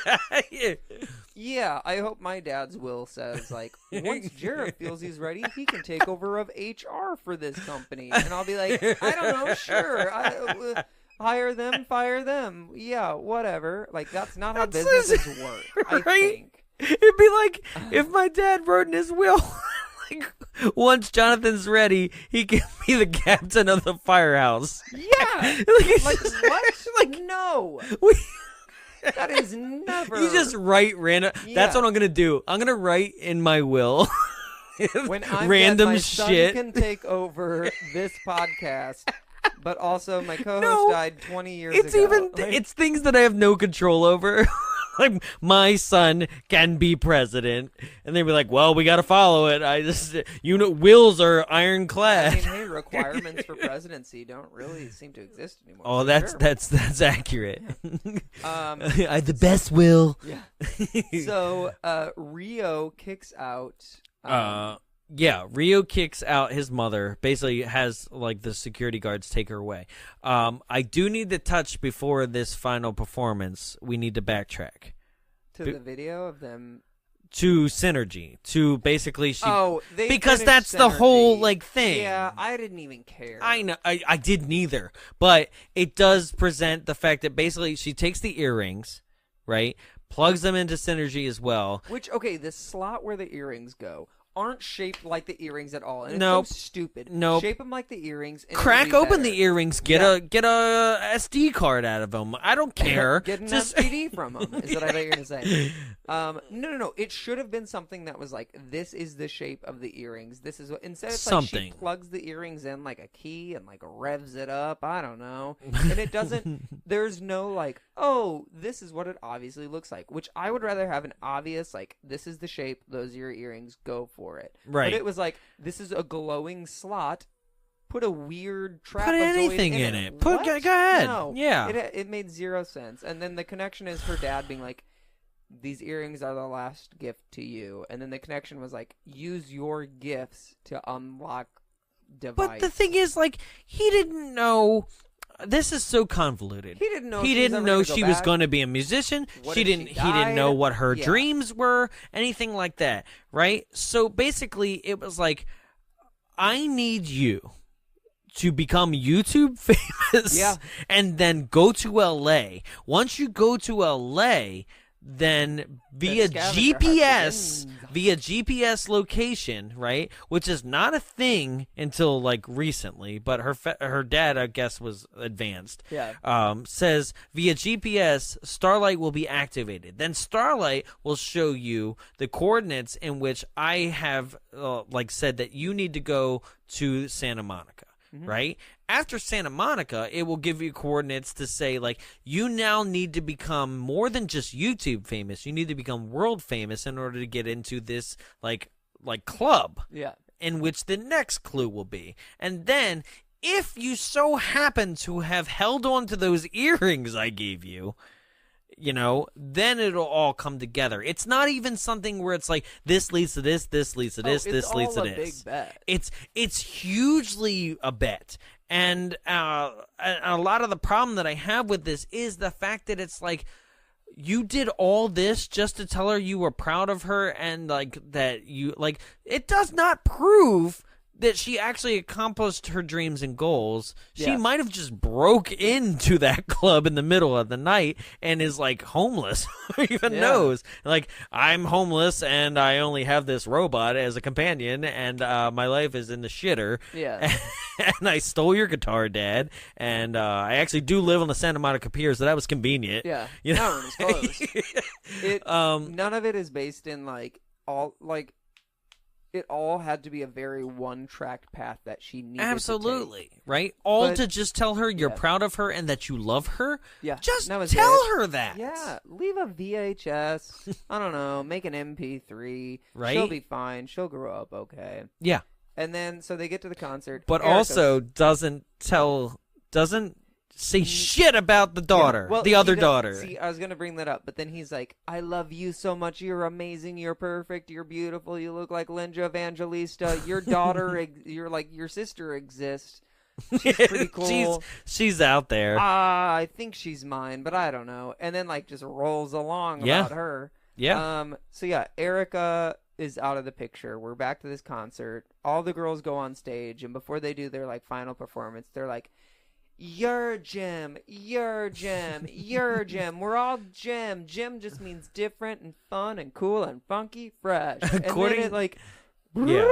Yeah, I hope my dad's will says like once Jarrett feels he's ready, he can take over of HR for this company. And I'll be like, I don't know, sure. Hire them, fire them. Yeah, whatever. Like that's not how businesses work. Right? I think. It'd be like if my dad wrote in his will, like, once Jonathan's ready, he can be the captain of the firehouse. Yeah. Like what? Like no. That is never. You just write random. Yeah. That's what I'm gonna do. I'm gonna write in my will. When I'm random dead, my shit. son can take over this podcast, but also my co-host No. died 20 years It's ago. even Like, it's things that I have no control over. Like my son can be president, and they'd be like, "Well, we got to follow it." Wills are ironclad. I mean, hey, requirements for presidency don't really seem to exist anymore. Oh, so that's sure. that's accurate. Yeah. I the best will. Yeah. So Rio kicks out. Yeah, Rio kicks out his mother, basically has like the security guards take her away. I do need to touch before this final performance. We need to backtrack to the video of them. To Synergy, to basically They because finished that's the whole Synergy. like thing. Yeah, I didn't even care. I know, I didn't either, but it does present the fact that basically she takes the earrings, right, plugs them into Synergy as well. Which the slot where the earrings go aren't shaped like the earrings at all, and Nope. it's so stupid. Nope. Shape them like the earrings. And Crack it'll be open better. the earrings. Get a SD card out of them. I don't care. Get an Just STD from them. Is what I thought you were gonna say. No. It should have been something that was like, this is the shape of the earrings. This is what. Instead, it's like she Something. plugs the earrings in like a key and like revs it up. I don't know. And it doesn't. There's no like, oh, this is what it obviously looks like. Which I would rather have an obvious like, this is the shape. Those are your earrings. Go for it. Right. But it was like, this is a glowing slot. Put a weird trapezoid Put anything in it. Go ahead. No. Yeah. It made zero sense. And then the connection is her dad being like, these earrings are the last gift to you. And then the connection was like, use your gifts to unlock device. But the thing is, like, he didn't know. This is so convoluted. He didn't know. He didn't know she was going to be a musician. What He if didn't. she He didn't know died? what her Yeah. dreams were. Anything like that, right? So basically, it was like, I need you to become YouTube famous, Yeah. and then go to LA. Once you go to LA, then via scavenger GPS, hunt via GPS location, right? Which is not a thing until like recently, but her dad, I guess, was advanced. Yeah. Says via GPS, Starlight will be activated. Then Starlight will show you the coordinates in which I have said that you need to go to Santa Monica. Right? After Santa Monica, it will give you coordinates to say, like, you now need to become more than just YouTube famous. You need to become world famous in order to get into this, like club. Yeah. In which the next clue will be. And then, if you so happen to have held on to those earrings I gave you, then it'll all come together. It's not even something where it's like, this leads to this leads to this, this leads to this. Big bet. It's hugely a bet. And a lot of the problem that I have with this is the fact that it's like, you did all this just to tell her you were proud of her, and like that you like, it does not prove that she actually accomplished her dreams and goals. She Yeah. might have just broke into that club in the middle of the night and is like homeless. Who even knows? Like, I'm homeless and I only have this robot as a companion, and my life is in the shitter. Yeah. and I stole your guitar, Dad. And I actually do live on the Santa Monica Pier, so that was convenient. Yeah, you know? no, it's close. None of it is based in it all had to be a very one-track path that she needed Absolutely, to take. right? All But- to just tell her you're yeah. proud of her and that you love her. Yeah, Just that was tell it. her that. Yeah, leave a VHS. I don't know, make an MP3. Right? She'll be fine. She'll grow up okay. Yeah. And then, so they get to the concert. But Erica's- also doesn't say shit about the daughter, Yeah. Well, the other he does- daughter. See, I was going to bring that up, but then he's like, I love you so much. You're amazing. You're perfect. You're beautiful. You look like Linda Evangelista. Your daughter, your sister exists. She's pretty cool. she's out there. I think she's mine, but I don't know. And then, just rolls along Yeah. about her. Yeah. So, yeah, Erica is out of the picture. We're back to this concert. All the girls go on stage, and before they do their, final performance, they're like, you're Jim, you're Jim, you're Jim. We're all Jim. Jim just means different and fun and cool and funky, fresh. According- and then it Yeah.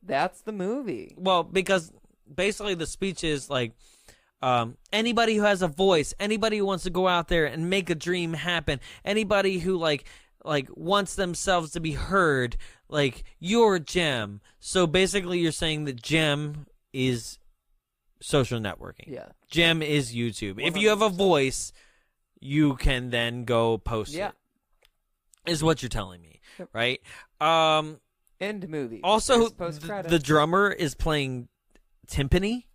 that's the movie. Well, because basically the speech is anybody who has a voice, anybody who wants to go out there and make a dream happen, anybody who wants themselves to be heard, you're Gem. So basically you're saying that Gem is social networking. Yeah. Gem is YouTube. If you have a voice, you can then go post it. Is what you're telling me, right? End movie. Also, the drummer is playing timpani.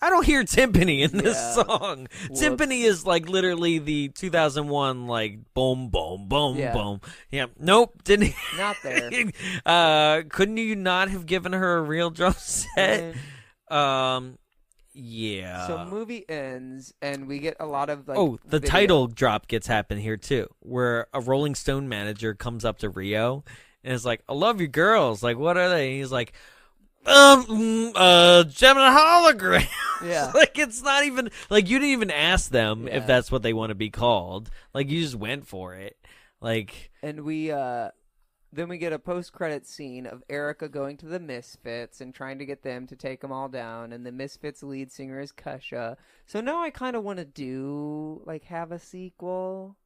I don't hear timpani in this song. Whoops. Timpani is literally the 2001 boom boom boom Yeah. boom. Yeah. Nope. Didn't. Not there. Couldn't you not have given her a real drum set? Yeah. So movie ends, and we get a lot of the video. title drop gets happen here too, where a Rolling Stone manager comes up to Rio and is like, "I love your girls. What are they?" And he's like, Gem and Hologram. Yeah. It's not even you didn't even ask them if that's what they want to be called. You just went for it. And we then we get a post-credit scene of Erica going to the Misfits and trying to get them to take them all down, and the Misfits lead singer is Kusha. So now I kind of want to do have a sequel.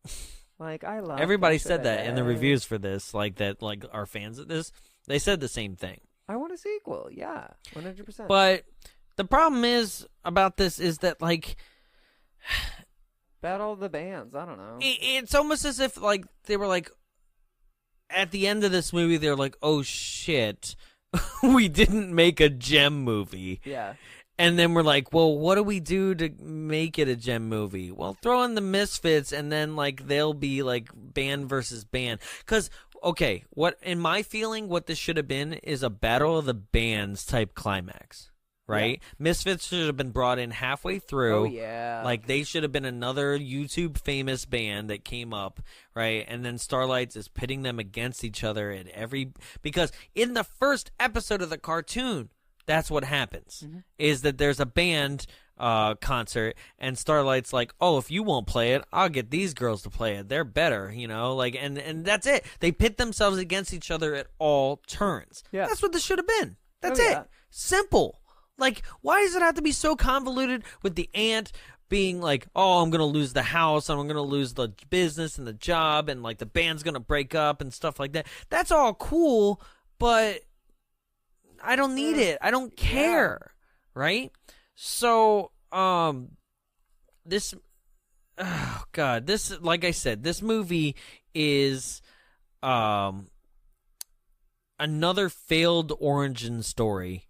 I love Everybody Kusha said that in the Day. reviews for this, our fans of this, they said the same thing. I want a sequel. Yeah, 100%. But the problem is about this is that Battle of the Bands. I don't know. it's almost as if they were at the end of this movie they're like, oh shit, we didn't make a Gem movie. Yeah. And then we're like, well, what do we do to make it a Gem movie? Well, throw in the Misfits, and then they'll be band versus band. Because okay, in my feeling, what this should have been is a Battle of the Bands type climax. Right? Yeah. Misfits should have been brought in halfway through. Oh, yeah. They should have been another YouTube famous band that came up, right? And then Starlights is pitting them against each other at because in the first episode of the cartoon, that's what happens. Mm-hmm. Is that there's a band concert, and Starlight's like, oh, if you won't play it, I'll get these girls to play it. They're better, and that's it. They pit themselves against each other at all turns. Yeah. That's what this should have been. That's it. Simple. Why does it have to be so convoluted with the aunt being oh, I'm going to lose the house, and I'm going to lose the business and the job, and the band's going to break up and stuff like that. That's all cool, but I don't need it. I don't care, right? So, this, oh God, this, like I said, this movie is another failed origin story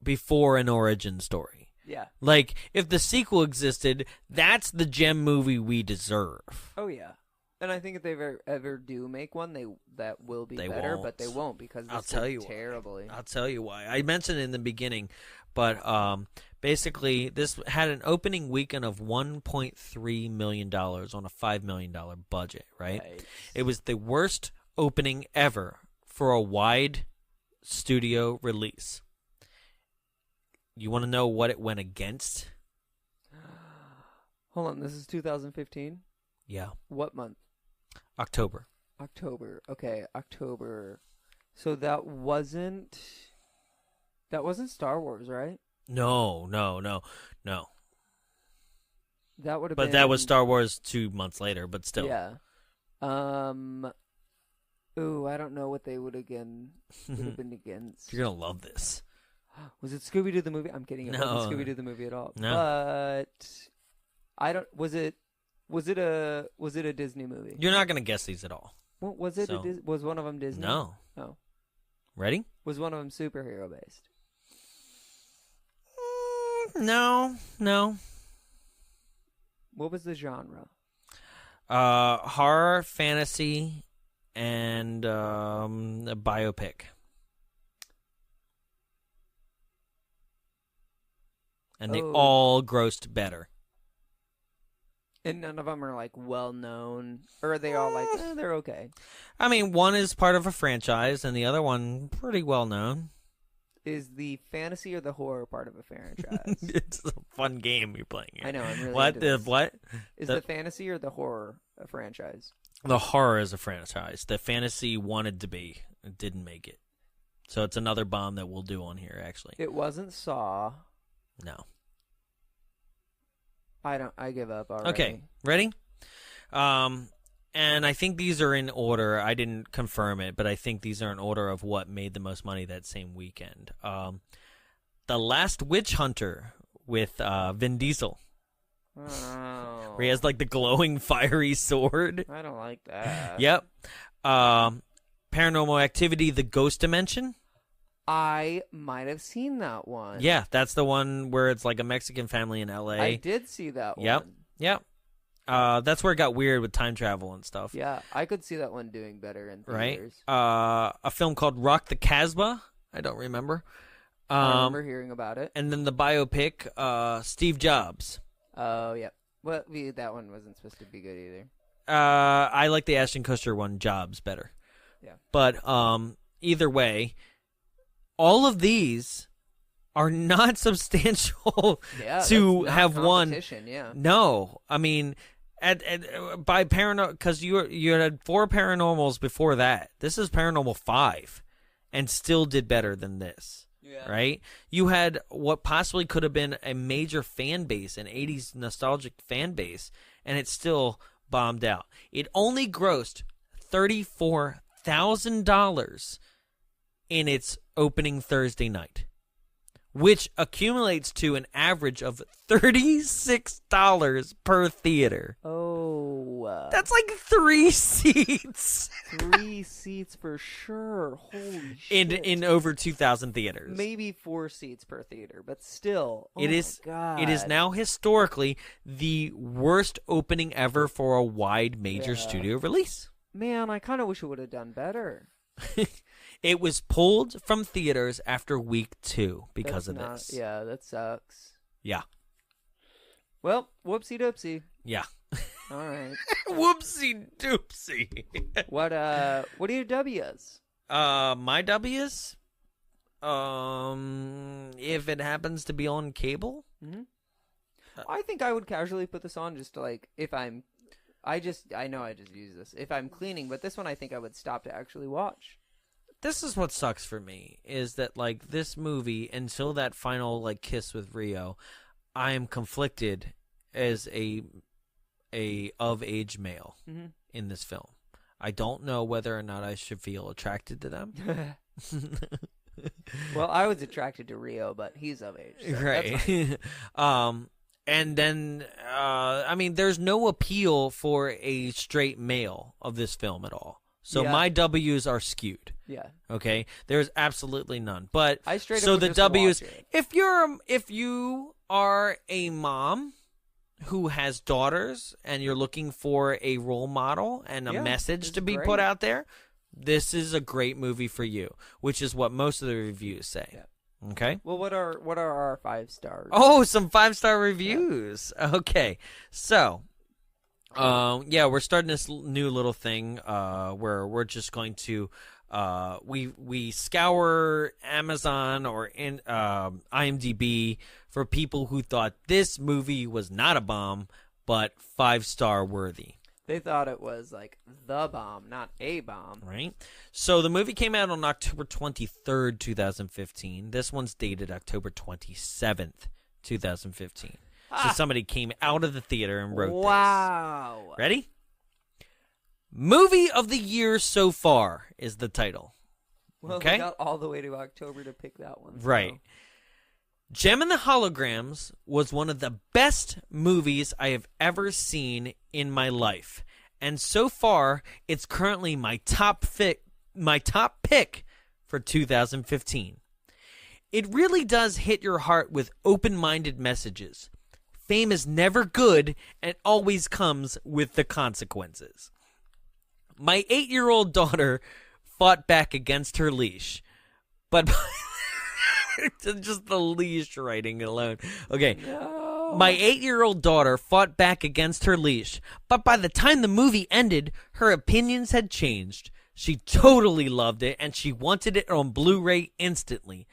before an origin story. Yeah. If the sequel existed, that's the Gem movie we deserve. Oh, yeah. And I think if they ever do make one, that will be better, but they won't because this did terribly. I'll tell you why. I mentioned it in the beginning, but basically this had an opening weekend of $1.3 million on a $5 million budget, right? It was the worst opening ever for a wide studio release. You want to know what it went against? Hold on, this is 2015? Yeah. What month? October. Okay, October. So that wasn't That wasn't Star Wars, right? No. That would have But been... that was Star Wars 2 months later, but still. Yeah. Ooh, I don't know what they would have been against. You're going to love this. Was it Scooby-Doo the movie? I'm kidding. It No. wasn't Scooby-Doo the movie at all. No. But I don't. Was it a Disney movie? You're not going to guess these at all. Well, was it? So- Was one of them Disney? No. Oh. Ready? Was one of them superhero based? No. What was the genre? Horror, fantasy, and a biopic. And they all grossed better. And none of them are like well known, or are they all like they're okay? I mean, one is part of a franchise, and the other one pretty well known. Is the fantasy or the horror part of a franchise? It's a fun game you're playing here. I know. I'm really What into the this. what? Is the fantasy or the horror a franchise? The horror is a franchise. The fantasy wanted to be, it didn't make it. So it's another bomb that we'll do on here. Actually, It wasn't Saw. no. I give up already. Okay, ready? And I think these are in order. I didn't confirm it, but I think these are in order of what made the most money that same weekend. The Last Witch Hunter with Vin Diesel, Oh, where he has like the glowing fiery sword. I don't like that. Yep. Paranormal Activity: The Ghost Dimension. I might have seen that one. Yeah, that's the one where it's like a Mexican family in L.A. I did see that Yep. one. Yep. That's where it got weird with time travel and stuff. Yeah, I could see that one doing better in Right. theaters. A film called Rock the Casbah. I don't remember. I remember hearing about it. And then the biopic, Steve Jobs. Oh, yeah. Well, that one wasn't supposed to be good either. I like the Ashton Kutcher one, Jobs, better. Yeah. But either way, all of these are not substantial Yeah, to that's not have won. competition, yeah. No, I mean, by paranormal, because you had 4 paranormals before that. This is Paranormal 5, and still did better than this. Yeah. Right? You had what possibly could have been a major fan base, an 80s nostalgic fan base, and it still bombed out. It only grossed $34,000 in its opening Thursday night, which accumulates to an average of $36 per theater. Oh. That's like 3 seats 3 seats for sure. Holy shit. in over 2,000 theaters. Maybe 4 seats per theater, but still. Oh It is. my God. It is now historically the worst opening ever for a wide major studio release. Man, I kind of wish it would have done better. It was pulled from theaters after week 2 because of this. Yeah, that sucks. Yeah. Well, whoopsie doopsie. Yeah. All right. Whoopsie doopsie. What are your W's? My W's? If it happens to be on cable? Mm-hmm. I think I would casually put this on just to, like, if I'm... I know I just use this. If I'm cleaning, but this one I think I would stop to actually watch. This is what sucks for me, is that, like, this movie, until that final, like, kiss with Rio, I am conflicted as a of-age male in this film. I don't know whether or not I should feel attracted to them. Well, I was attracted to Rio, but he's of age. So Right. And then, I mean, there's no appeal for a straight male of this film at all. So Yeah. my W's are skewed. Yeah. Okay, there's absolutely none. But I straight so up would the just W's. watch it. If you are a mom who has daughters and you're looking for a role model and a Yeah, message this to is be great. put out there, this is a great movie for you, which is what most of the reviews say. Yeah. Okay. Well, what are our 5 stars? Oh, some 5-star reviews. Yeah. Okay, so. Yeah, we're starting this new little thing where we're just going to we scour Amazon or IMDb for people who thought this movie was not a bomb but 5-star worthy. They thought it was like the bomb, not a bomb. Right? So the movie came out on October 23rd, 2015. This one's dated October 27th, 2015. So somebody came out of the theater and wrote this. Wow. Ready? Movie of the Year so far is the title. Well, Okay. they got all the way to October to pick that one. Right. Gem and the Holograms was one of the best movies I have ever seen in my life. And so far, it's currently my top pick for 2015. It really does hit your heart with open-minded messages. Fame is never good and always comes with the consequences. My 8-year-old daughter fought back against her leash, but just the leash writing alone. Okay. No. My 8-year-old daughter fought back against her leash, but by the time the movie ended, her opinions had changed. She totally loved it, and she wanted it on Blu-ray instantly.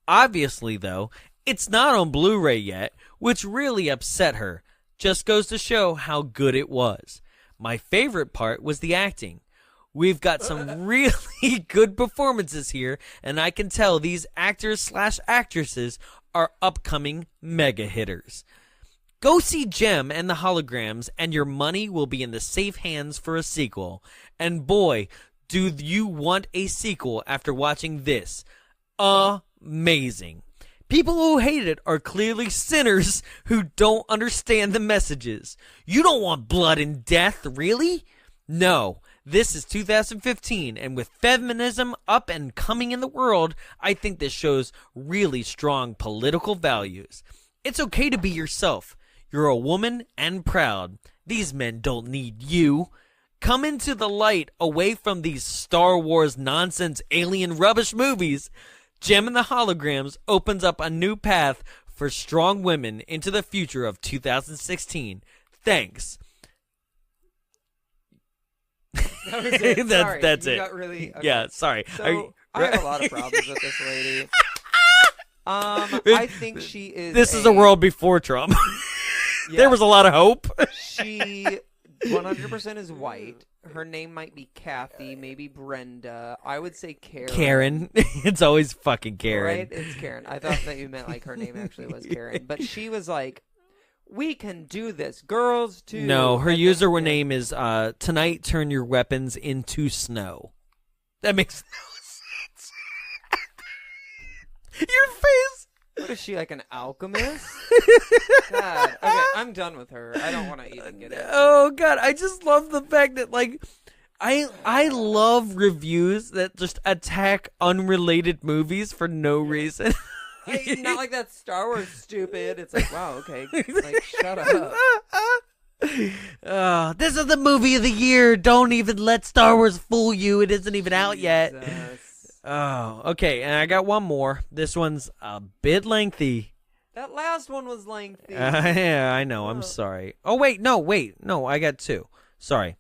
Obviously, though, it's not on Blu-ray yet, which really upset her. Just goes to show how good it was. My favorite part was the acting. We've got some really good performances here, and I can tell these actors/actresses are upcoming mega hitters. Go see Gem and the Holograms, and your money will be in the safe hands for a sequel. And boy, do you want a sequel after watching this. Amazing. People who hate it are clearly sinners who don't understand the messages. You don't want blood and death, really? No. This is 2015, and with feminism up and coming in the world, I think this shows really strong political values. It's okay to be yourself. You're a woman and proud. These men don't need you. Come into the light away from these Star Wars nonsense alien rubbish movies. Gem and the Holograms opens up a new path for strong women into the future of 2016. Thanks. That was it. Sorry. That's You it. got really, okay. Yeah, sorry. So, I have a lot of problems with this lady. I think she is. This is a world before Trump. Yeah. There was a lot of hope. She 100% is white. Her name might be Kathy, maybe Brenda. I would say Karen. Karen. It's always fucking Karen. Right? It's Karen. I thought that you meant like her name actually was Karen. But she was like, we can do this. Girls, too. No, her username is tonight turn your weapons into snow. That makes no sense. Your face. What is she, like an alchemist? God. Okay, I'm done with her. I don't want to even get into Oh God, I just love the fact that like I love reviews that just attack unrelated movies for no reason. Not like that Star Wars stupid. It's like, wow, okay. Like, shut up. This is the movie of the year. Don't even let Star Wars fool you. It isn't even out yet. Jesus. Oh, okay. And I got one more. This one's a bit lengthy. That last one was lengthy. Yeah, I know. I'm sorry. Oh, wait. No. I got two. Sorry.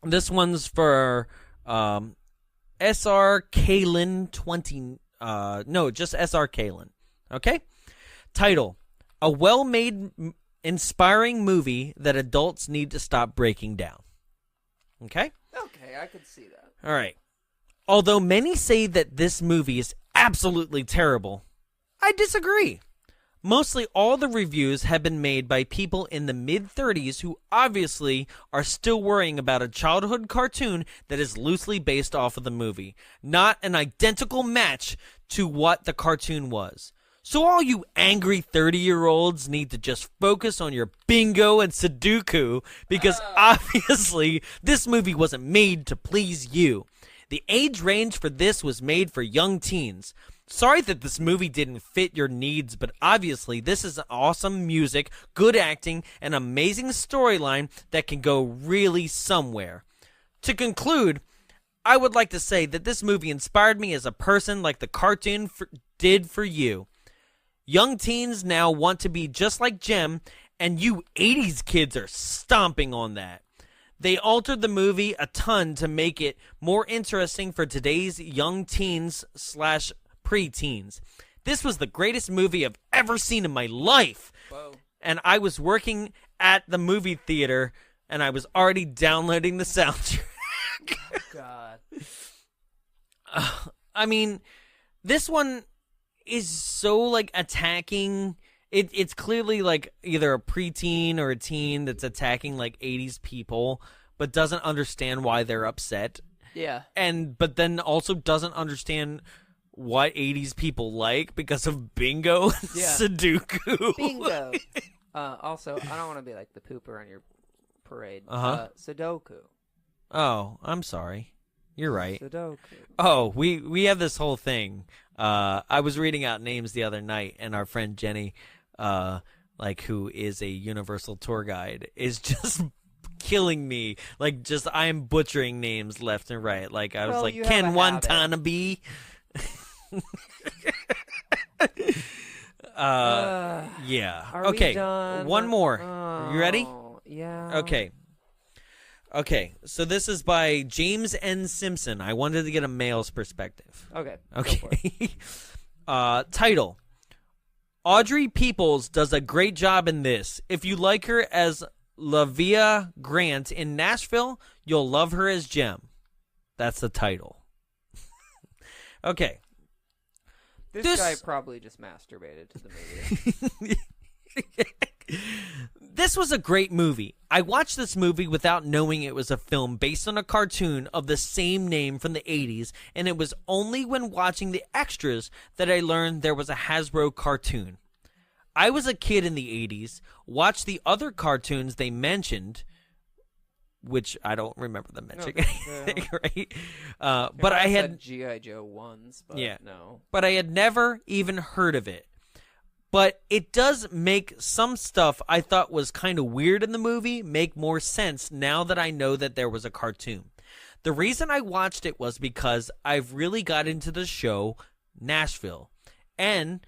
This one's for SR Kalen 20. No, just SR Kalen. Okay? Title: a well-made, inspiring movie that adults need to stop breaking down. Okay? Okay, I could see that. All right. Although many say that this movie is absolutely terrible, I disagree. Mostly all the reviews have been made by people in the mid-30s who obviously are still worrying about a childhood cartoon that is loosely based off of the movie, not an identical match to what the cartoon was. So all you angry 30-year-olds need to just focus on your bingo and Sudoku, because obviously this movie wasn't made to please you. The age range for this was made for young teens. Sorry that this movie didn't fit your needs, but obviously this is awesome music, good acting, and amazing storyline that can go really somewhere. To conclude, I would like to say that this movie inspired me as a person like the cartoon did for you. Young teens now want to be just like Gem, and you 80s kids are stomping on that. They altered the movie a ton to make it more interesting for today's young teens / pre-teens. This was the greatest movie I've ever seen in my life. Whoa. And I was working at the movie theater, and I was already downloading the soundtrack. God. I mean, this one is so, like, attacking. It's clearly, like, either a preteen or a teen that's attacking, like, 80s people, but doesn't understand why they're upset. Yeah. But then also doesn't understand what 80s people like because of bingo and Sudoku. Bingo. Also, I don't want to be like the pooper on your parade. Sudoku. Oh, I'm sorry. You're right. Sudoku. Oh, we have this whole thing. I was reading out names the other night, and our friend Jenny, who is a Universal tour guide, is just killing me. Like, just I'm butchering names left and right. Like, I was like, Ken Watanabe. Yeah. Okay. One more. You ready? Yeah. Okay. So this is by James N. Simpson. I wanted to get a male's perspective. Okay. Title: Aubrey Peeples does a great job in this. If you like her as Lavia Grant in Nashville, you'll love her as Jem. That's the title. Okay. This guy probably just masturbated to the movie. This was a great movie. I watched this movie without knowing it was a film based on a cartoon of the same name from the 80s, and it was only when watching the extras that I learned there was a Hasbro cartoon. I was a kid in the 80s, watched the other cartoons they mentioned, which I don't remember them mentioning anything, right? But I had G.I. Joe ones, but no. But I had never even heard of it. But it does make some stuff I thought was kind of weird in the movie make more sense now that I know that there was a cartoon. The reason I watched it was because I've really got into the show Nashville. And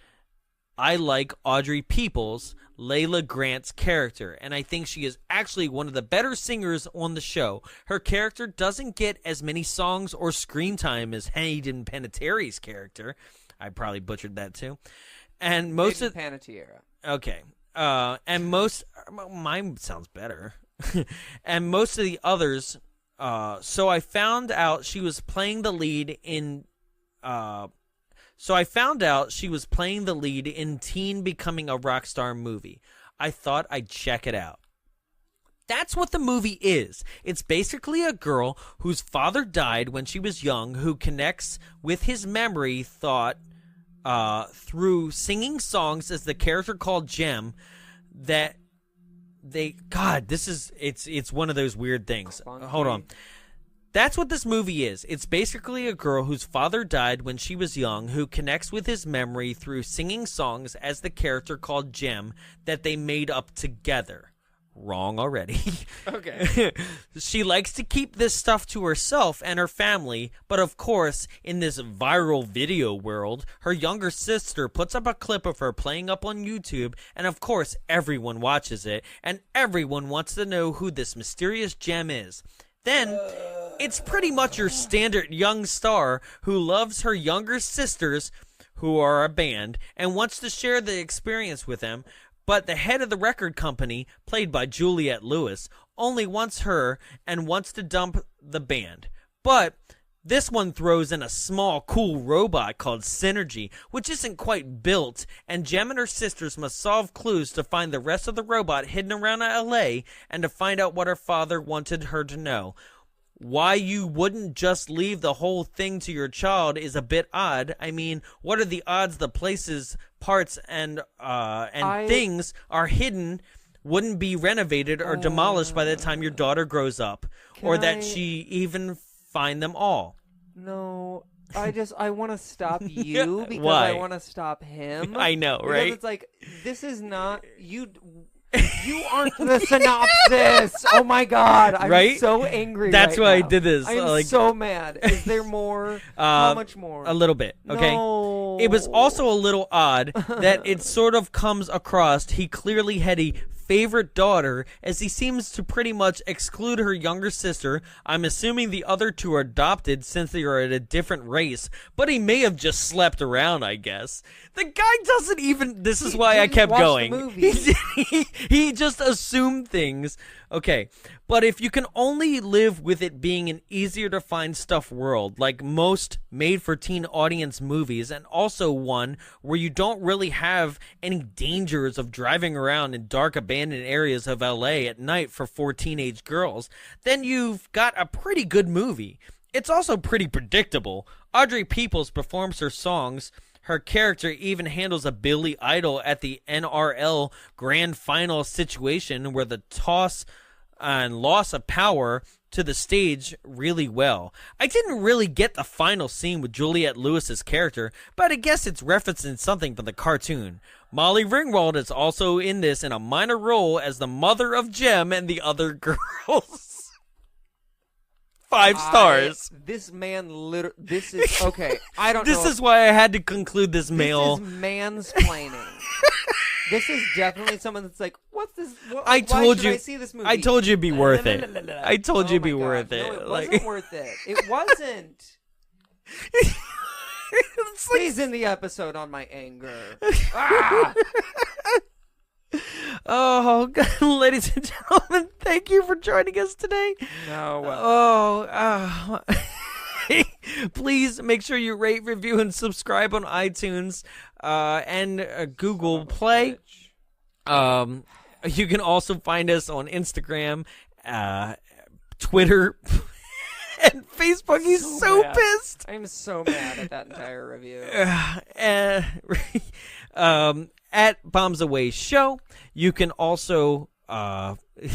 I like Aubrey Peeples, Layla Grant's character, and I think she is actually one of the better singers on the show. Her character doesn't get as many songs or screen time as Hayden Panettiere's character. I probably butchered that too. And most Hayden Panettiere. Okay. And most mine sounds better. And most of the others so I found out she was playing the lead in Teen Becoming a Rockstar movie. I thought I'd check it out. That's what the movie is. It's basically a girl whose father died when she was young who connects with his memory through singing songs as the character called Jem it's one of those weird things. Hold on. That's what this movie is. It's basically a girl whose father died when she was young who connects with his memory through singing songs as the character called Jem that they made up together. Wrong already. Okay. She likes to keep this stuff to herself and her family, but of course, in this viral video world, her younger sister puts up a clip of her playing up on YouTube, and of course, everyone watches it, and everyone wants to know who this mysterious Jem is. Then, it's pretty much your standard young star who loves her younger sisters, who are a band, and wants to share the experience with them. But the head of the record company, played by Juliette Lewis, only wants her and wants to dump the band. But this one throws in a small, cool robot called Synergy, which isn't quite built, and Jem and her sisters must solve clues to find the rest of the robot hidden around LA and to find out what her father wanted her to know. Why you wouldn't just leave the whole thing to your child is a bit odd. I mean, what are the odds the places, parts, and things are hidden wouldn't be renovated or demolished by the time your daughter grows up? Or that she even find them all? No, I want to stop you because Why? I want to stop him. I know, right? Because it's like, this is not... You aren't the synopsis. Oh my god, I'm right? so angry. That's right why now. I did this. I'm so mad. Is there more? How much more? A little bit. Okay. No. It was also a little odd that it sort of comes across. He clearly had a favorite daughter, as he seems to pretty much exclude her younger sister. I'm assuming the other two are adopted since they are at a different race, but he may have just slept around, I guess. The guy doesn't even... This is why I kept going. He just assumed things. Okay, but if you can only live with it being an easier-to-find stuff world, like most made-for-teen audience movies, and also one where you don't really have any dangers of driving around in dark, abandoned areas of LA at night for 4 teenage girls, then you've got a pretty good movie. It's also pretty predictable. Aubrey Peeples performs her songs. Her character even handles a Billy Idol at the NRL Grand Final situation where the toss and loss of power to the stage really well. I didn't really get the final scene with Juliette Lewis's character, but I guess it's referencing something from the cartoon. Molly Ringwald is also in this in a minor role as the mother of Jem and the other girls. 5 stars. This man literally... This is... Okay, I don't know. This is why I had to conclude this mail. This is mansplaining. This is definitely someone that's like, what's this? I told you. I see this movie? I told you it'd be worth it. I told you it'd be worth it. No, it wasn't worth it. It wasn't. Please end the episode on my anger. Oh, God, ladies and gentlemen, thank you for joining us today. No. Please make sure you rate, review, and subscribe on iTunes and Google Play. You can also find us on Instagram, Twitter, and Facebook. He's so pissed. I'm so mad at that entire review. At Bombs Away Show, you can also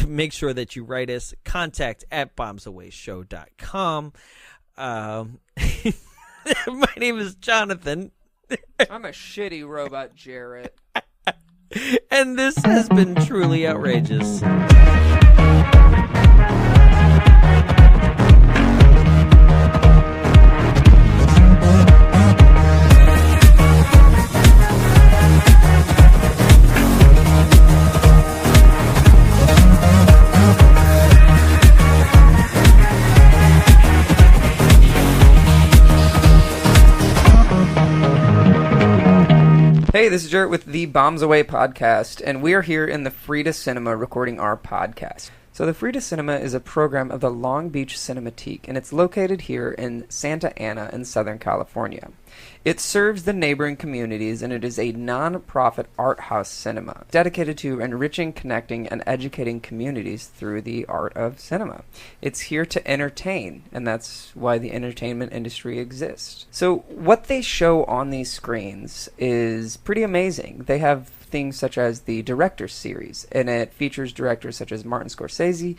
make sure that you write us, contact at bombsawayshow.com. My name is Jonathan. I'm a shitty robot, Jarrett. And this has been Truly Outrageous. Hey, this is Jarrett with the Bombs Away podcast, and we are here in the Frida Cinema recording our podcast. So the Frida Cinema is a program of the Long Beach Cinematique, and it's located here in Santa Ana in Southern California. It serves the neighboring communities, and it is a non-profit art house cinema dedicated to enriching, connecting, and educating communities through the art of cinema. It's here to entertain, and that's why the entertainment industry exists. So what they show on these screens is pretty amazing. They have things such as the Director's Series, and it features directors such as Martin Scorsese,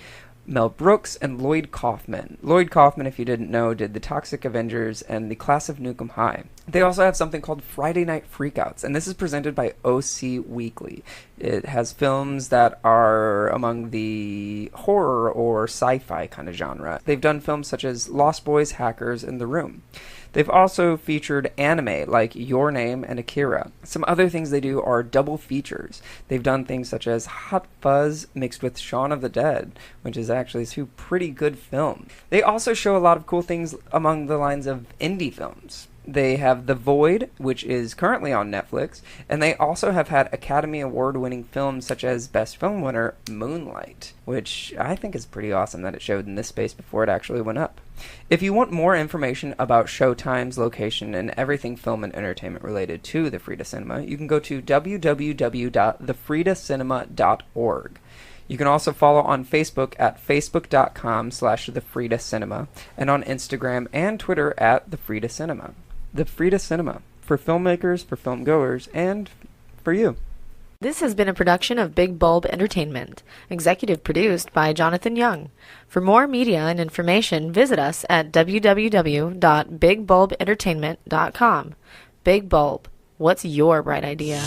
Mel Brooks, and Lloyd Kaufman. Lloyd Kaufman, if you didn't know, did The Toxic Avengers and The Class of Nukem High. They also have something called Friday Night Freakouts, and this is presented by OC Weekly. It has films that are among the horror or sci-fi kind of genre. They've done films such as Lost Boys, Hackers, and The Room. They've also featured anime like Your Name and Akira. Some other things they do are double features. They've done things such as Hot Fuzz mixed with Shaun of the Dead, which is actually 2 pretty good films. They also show a lot of cool things among the lines of indie films. They have The Void, which is currently on Netflix, and they also have had Academy Award-winning films such as Best Film winner Moonlight, which I think is pretty awesome that it showed in this space before it actually went up. If you want more information about showtimes, location, and everything film and entertainment related to the Frida Cinema, you can go to www.thefridacinema.org. You can also follow on Facebook at facebook.com/thefridacinema and on Instagram and Twitter at The Frida Cinema. The Frida Cinema, for filmmakers, for film goers, and for you. This has been a production of Big Bulb Entertainment, executive produced by Jonathan Young. For more media and information, visit us at www.bigbulbentertainment.com. Big Bulb, what's your bright idea?